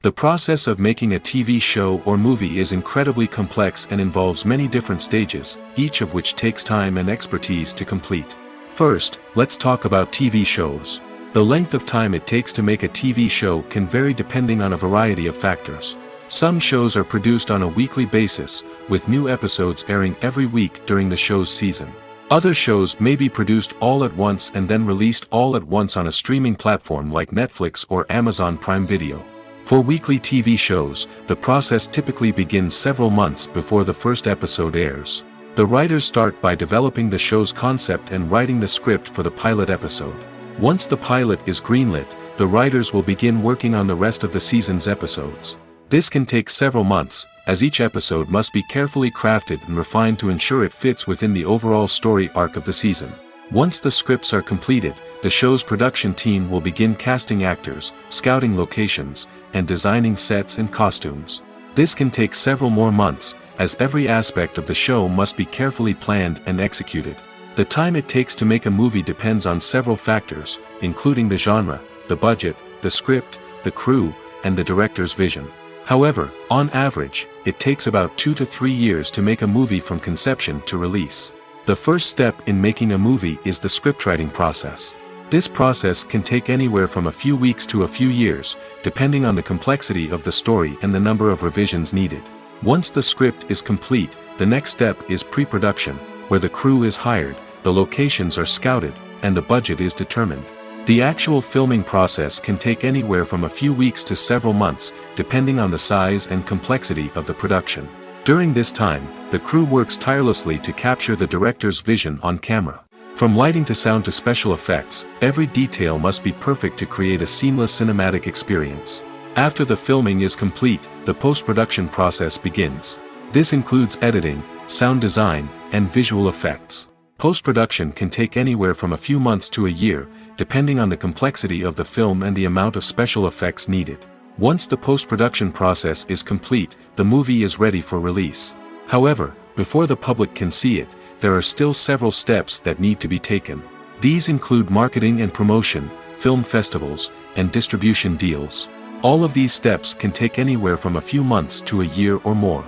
The process of making a TV show or movie is incredibly complex and involves many different stages, each of which takes time and expertise to complete. First, let's talk about TV shows. The length of time it takes to make a TV show can vary depending on a variety of factors. Some shows are produced on a weekly basis, with new episodes airing every week during the show's season. Other shows may be produced all at once and then released all at once on a streaming platform like Netflix or Amazon Prime Video. For weekly TV shows, the process typically begins several months before the first episode airs. The writers start by developing the show's concept and writing the script for the pilot episode. Once the pilot is greenlit, the writers will begin working on the rest of the season's episodes. This can take several months, as each episode must be carefully crafted and refined to ensure it fits within the overall story arc of the season. Once the scripts are completed, the show's production team will begin casting actors, scouting locations, and designing sets and costumes. This can take several more months, as every aspect of the show must be carefully planned and executed. The time it takes to make a movie depends on several factors, including the genre, the budget, the script, the crew, and the director's vision. However, on average, it takes about 2 to 3 years to make a movie from conception to release. The first step in making a movie is the scriptwriting process. This process can take anywhere from a few weeks to a few years, depending on the complexity of the story and the number of revisions needed. Once the script is complete, the next step is pre-production, where the crew is hired, the locations are scouted, and the budget is determined. The actual filming process can take anywhere from a few weeks to several months, depending on the size and complexity of the production. During this time, the crew works tirelessly to capture the director's vision on camera. From lighting to sound to special effects, every detail must be perfect to create a seamless cinematic experience. After the filming is complete, the post-production process begins. This includes editing, sound design, and visual effects. Post-production can take anywhere from a few months to a year, depending on the complexity of the film and the amount of special effects needed. Once the post-production process is complete, the movie is ready for release. However, before the public can see it, there are still several steps that need to be taken. These include marketing and promotion, film festivals, and distribution deals. All of these steps can take anywhere from a few months to a year or more.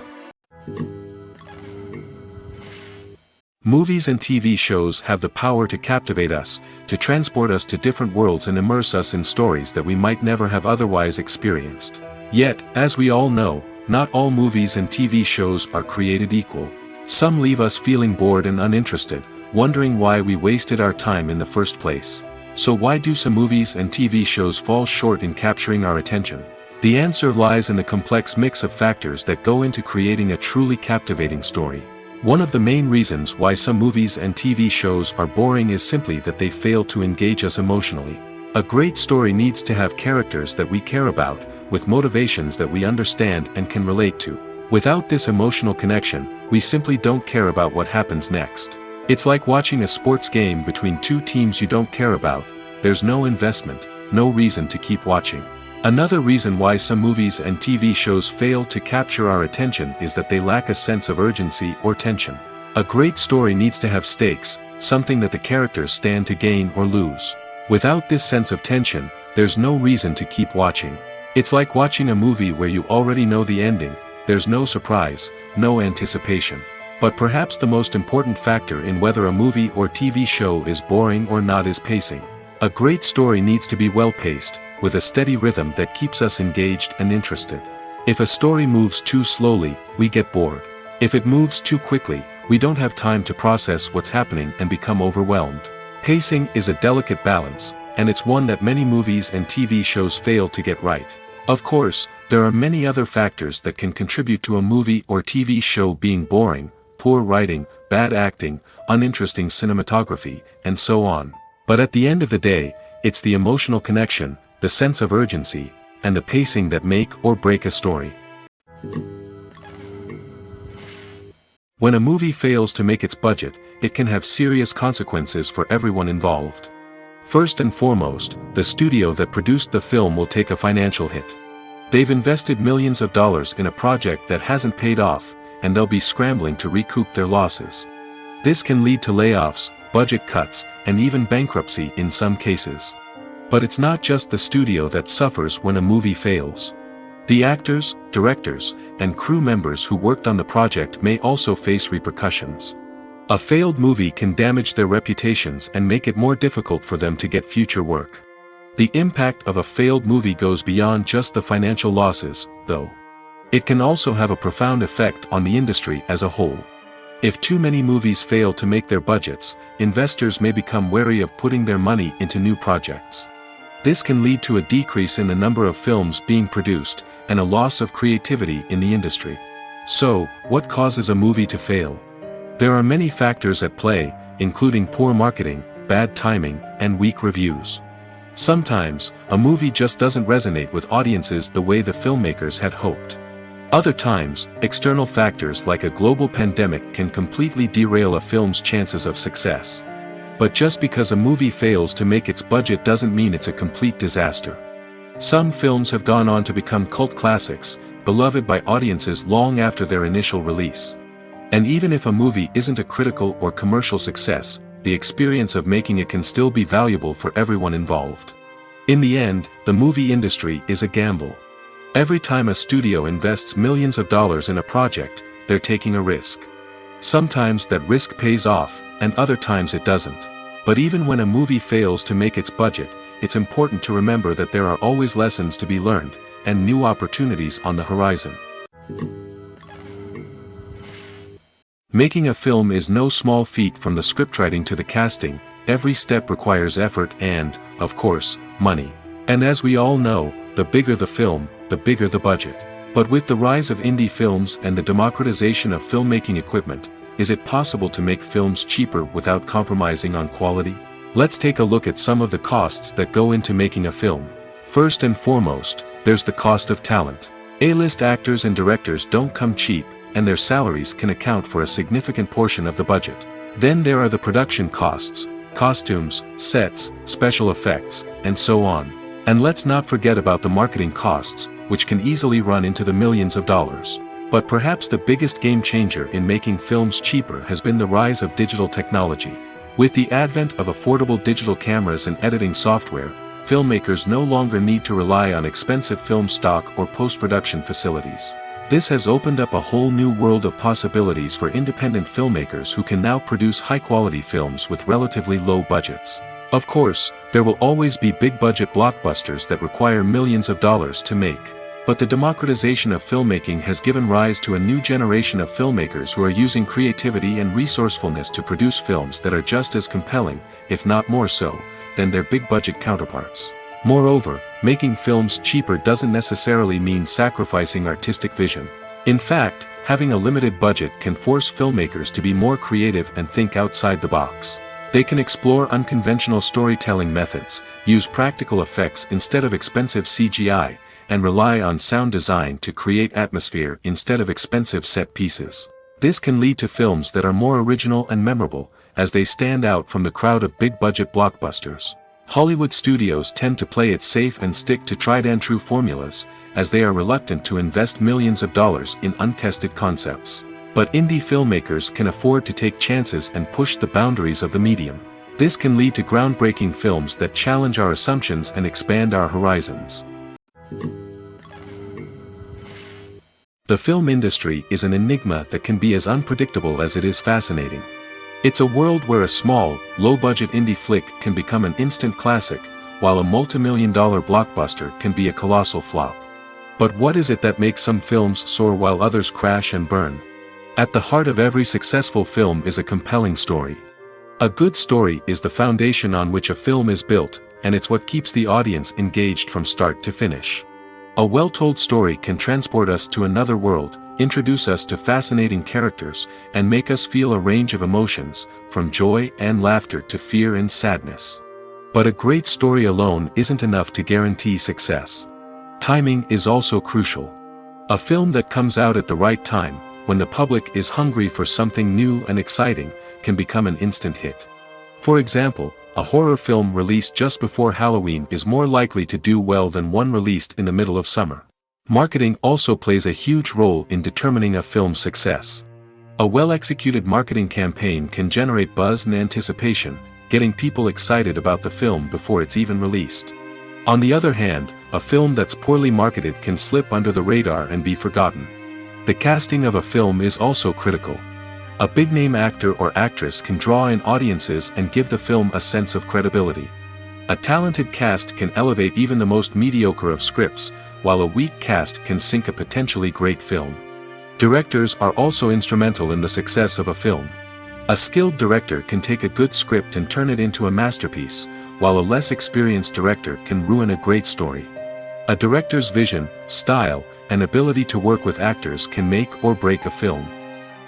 Movies and TV shows have the power to captivate us, to transport us to different worlds and immerse us in stories that we might never have otherwise experienced. Yet, as we all know, not all movies and TV shows are created equal. Some leave us feeling bored and uninterested, wondering why we wasted our time in the first place. So why do some movies and TV shows fall short in capturing our attention? The answer lies in the complex mix of factors that go into creating a truly captivating story. One of the main reasons why some movies and TV shows are boring is simply that they fail to engage us emotionally. A great story needs to have characters that we care about, with motivations that we understand and can relate to. Without this emotional connection, we simply don't care about what happens next. It's like watching a sports game between two teams you don't care about. There's no investment, no reason to keep watching. Another reason why some movies and TV shows fail to capture our attention is that they lack a sense of urgency or tension. A great story needs to have stakes, something that the characters stand to gain or lose. Without this sense of tension, there's no reason to keep watching. It's like watching a movie where you already know the ending. There's no surprise, no anticipation. But perhaps the most important factor in whether a movie or TV show is boring or not is pacing. A great story needs to be well-paced, with a steady rhythm that keeps us engaged and interested. If a story moves too slowly, we get bored. If it moves too quickly, we don't have time to process what's happening and become overwhelmed. Pacing is a delicate balance, and it's one that many movies and TV shows fail to get right. Of course, there are many other factors that can contribute to a movie or TV show being boring: poor writing, bad acting, uninteresting cinematography, and so on. But at the end of the day, it's the emotional connection, the sense of urgency, and the pacing that make or break a story. When a movie fails to make its budget, it can have serious consequences for everyone involved. First and foremost, the studio that produced the film will take a financial hit. They've invested millions of dollars in a project that hasn't paid off, and they'll be scrambling to recoup their losses. This can lead to layoffs, budget cuts, and even bankruptcy in some cases. But it's not just the studio that suffers when a movie fails. The actors, directors, and crew members who worked on the project may also face repercussions. A failed movie can damage their reputations and make it more difficult for them to get future work. The impact of a failed movie goes beyond just the financial losses, though. It can also have a profound effect on the industry as a whole. If too many movies fail to make their budgets, investors may become wary of putting their money into new projects. This can lead to a decrease in the number of films being produced, and a loss of creativity in the industry. So, what causes a movie to fail? There are many factors at play, including poor marketing, bad timing, and weak reviews. Sometimes, a movie just doesn't resonate with audiences the way the filmmakers had hoped. Other times, external factors like a global pandemic can completely derail a film's chances of success. But just because a movie fails to make its budget doesn't mean it's a complete disaster. Some films have gone on to become cult classics, beloved by audiences long after their initial release. And even if a movie isn't a critical or commercial success, the experience of making it can still be valuable for everyone involved. In the end, the movie industry is a gamble. Every time a studio invests millions of dollars in a project, they're taking a risk. Sometimes that risk pays off, and other times it doesn't. But even when a movie fails to make its budget, it's important to remember that there are always lessons to be learned, and new opportunities on the horizon. Making a film is no small feat. From the scriptwriting to the casting, every step requires effort and, of course, money. And as we all know, the bigger the film, the bigger the budget. But with the rise of indie films and the democratization of filmmaking equipment, is it possible to make films cheaper without compromising on quality? Let's take a look at some of the costs that go into making a film. First and foremost, there's the cost of talent. A-list actors and directors don't come cheap, and their salaries can account for a significant portion of the budget. Then there are the production costs, costumes, sets, special effects, and so on. And let's not forget about the marketing costs, which can easily run into the millions of dollars. But perhaps the biggest game changer in making films cheaper has been the rise of digital technology. With the advent of affordable digital cameras and editing software, filmmakers no longer need to rely on expensive film stock or post-production facilities. This has opened up a whole new world of possibilities for independent filmmakers who can now produce high-quality films with relatively low budgets. Of course, there will always be big-budget blockbusters that require millions of dollars to make. But the democratization of filmmaking has given rise to a new generation of filmmakers who are using creativity and resourcefulness to produce films that are just as compelling, if not more so, than their big-budget counterparts. Moreover, making films cheaper doesn't necessarily mean sacrificing artistic vision. In fact, having a limited budget can force filmmakers to be more creative and think outside the box. They can explore unconventional storytelling methods, use practical effects instead of expensive CGI, and rely on sound design to create atmosphere instead of expensive set pieces. This can lead to films that are more original and memorable, as they stand out from the crowd of big-budget blockbusters. Hollywood studios tend to play it safe and stick to tried-and-true formulas, as they are reluctant to invest millions of dollars in untested concepts. But indie filmmakers can afford to take chances and push the boundaries of the medium. This can lead to groundbreaking films that challenge our assumptions and expand our horizons. The film industry is an enigma that can be as unpredictable as it is fascinating. It's a world where a small, low-budget indie flick can become an instant classic, while a multi-million-dollar blockbuster can be a colossal flop. But what is it that makes some films soar while others crash and burn? At the heart of every successful film is a compelling story. A good story is the foundation on which a film is built, and it's what keeps the audience engaged from start to finish. A well-told story can transport us to another world, introduce us to fascinating characters, and make us feel a range of emotions, from joy and laughter to fear and sadness. But a great story alone isn't enough to guarantee success. Timing is also crucial. A film that comes out at the right time, when the public is hungry for something new and exciting, can become an instant hit. For example, a horror film released just before Halloween is more likely to do well than one released in the middle of summer. Marketing also plays a huge role in determining a film's success. A well-executed marketing campaign can generate buzz and anticipation, getting people excited about the film before it's even released. On the other hand, a film that's poorly marketed can slip under the radar and be forgotten. The casting of a film is also critical. A big-name actor or actress can draw in audiences and give the film a sense of credibility. A talented cast can elevate even the most mediocre of scripts, while a weak cast can sink a potentially great film. Directors are also instrumental in the success of a film. A skilled director can take a good script and turn it into a masterpiece, while a less experienced director can ruin a great story. A director's vision, style, and ability to work with actors can make or break a film.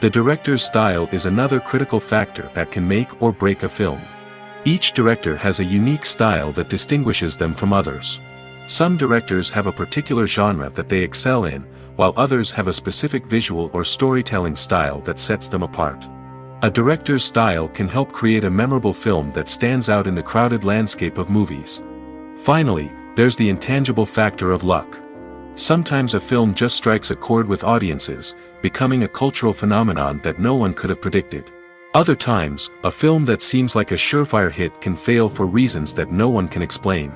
The director's style is another critical factor that can make or break a film. Each director has a unique style that distinguishes them from others. Some directors have a particular genre that they excel in, while others have a specific visual or storytelling style that sets them apart. A director's style can help create a memorable film that stands out in the crowded landscape of movies. Finally, there's the intangible factor of luck. Sometimes a film just strikes a chord with audiences, becoming a cultural phenomenon that no one could have predicted. Other times, a film that seems like a surefire hit can fail for reasons that no one can explain.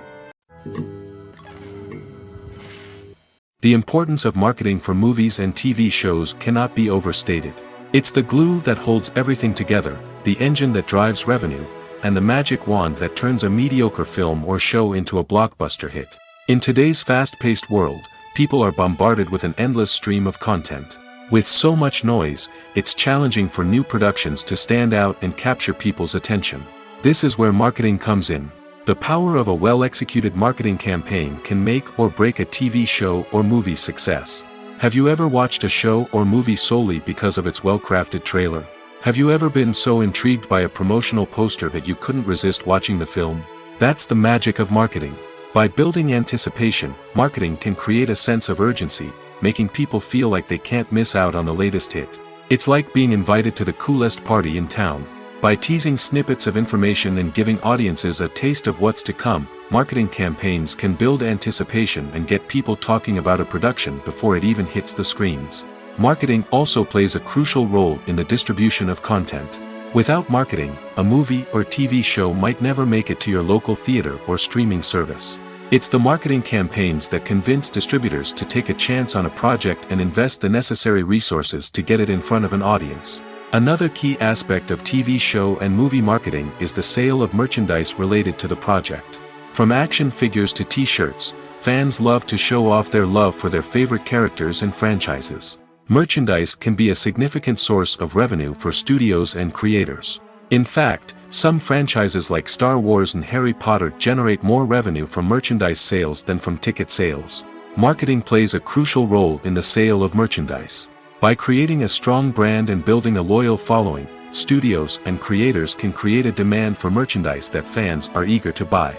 The importance of marketing for movies and TV shows cannot be overstated. It's the glue that holds everything together, the engine that drives revenue, and the magic wand that turns a mediocre film or show into a blockbuster hit. In today's fast-paced world, people are bombarded with an endless stream of content. With so much noise, it's challenging for new productions to stand out and capture people's attention. This is where marketing comes in. The power of a well-executed marketing campaign can make or break a TV show or movie's success. Have you ever watched a show or movie solely because of its well-crafted trailer? Have you ever been so intrigued by a promotional poster that you couldn't resist watching the film? That's the magic of marketing. By building anticipation, marketing can create a sense of urgency, making people feel like they can't miss out on the latest hit. It's like being invited to the coolest party in town. By teasing snippets of information and giving audiences a taste of what's to come, marketing campaigns can build anticipation and get people talking about a production before it even hits the screens. Marketing also plays a crucial role in the distribution of content. Without marketing, a movie or TV show might never make it to your local theater or streaming service. It's the marketing campaigns that convince distributors to take a chance on a project and invest the necessary resources to get it in front of an audience. Another key aspect of TV show and movie marketing is the sale of merchandise related to the project. From action figures to t-shirts, fans love to show off their love for their favorite characters and franchises. Merchandise can be a significant source of revenue for studios and creators. In fact, some franchises like Star Wars and Harry Potter generate more revenue from merchandise sales than from ticket sales. Marketing plays a crucial role in the sale of merchandise. By creating a strong brand and building a loyal following, studios and creators can create a demand for merchandise that fans are eager to buy.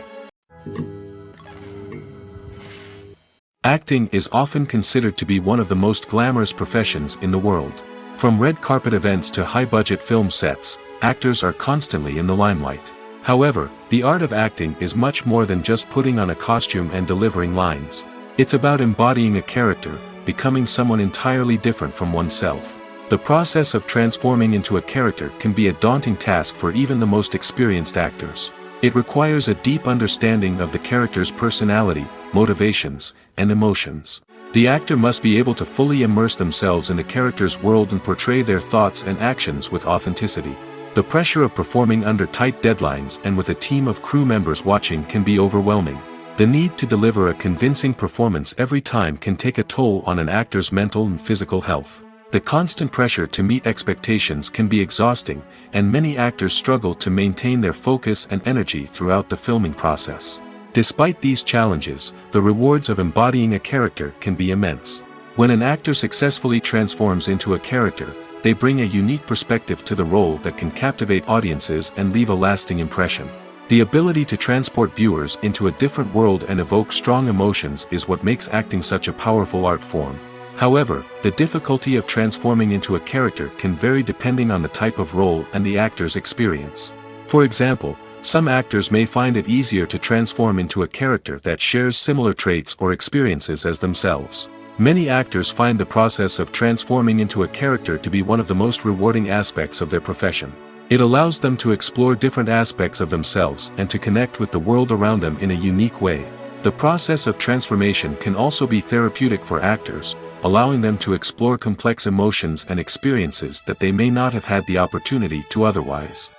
Acting is often considered to be one of the most glamorous professions in the world. From red carpet events to high-budget film sets, actors are constantly in the limelight. However, the art of acting is much more than just putting on a costume and delivering lines. It's about embodying a character, becoming someone entirely different from oneself. The process of transforming into a character can be a daunting task for even the most experienced actors. It requires a deep understanding of the character's personality, motivations, and emotions. The actor must be able to fully immerse themselves in the character's world and portray their thoughts and actions with authenticity. The pressure of performing under tight deadlines and with a team of crew members watching can be overwhelming. The need to deliver a convincing performance every time can take a toll on an actor's mental and physical health. The constant pressure to meet expectations can be exhausting, and many actors struggle to maintain their focus and energy throughout the filming process. Despite these challenges, the rewards of embodying a character can be immense. When an actor successfully transforms into a character, they bring a unique perspective to the role that can captivate audiences and leave a lasting impression. The ability to transport viewers into a different world and evoke strong emotions is what makes acting such a powerful art form. However, the difficulty of transforming into a character can vary depending on the type of role and the actor's experience. For example, some actors may find it easier to transform into a character that shares similar traits or experiences as themselves. Many actors find the process of transforming into a character to be one of the most rewarding aspects of their profession. It allows them to explore different aspects of themselves and to connect with the world around them in a unique way. The process of transformation can also be therapeutic for actors, allowing them to explore complex emotions and experiences that they may not have had the opportunity to otherwise.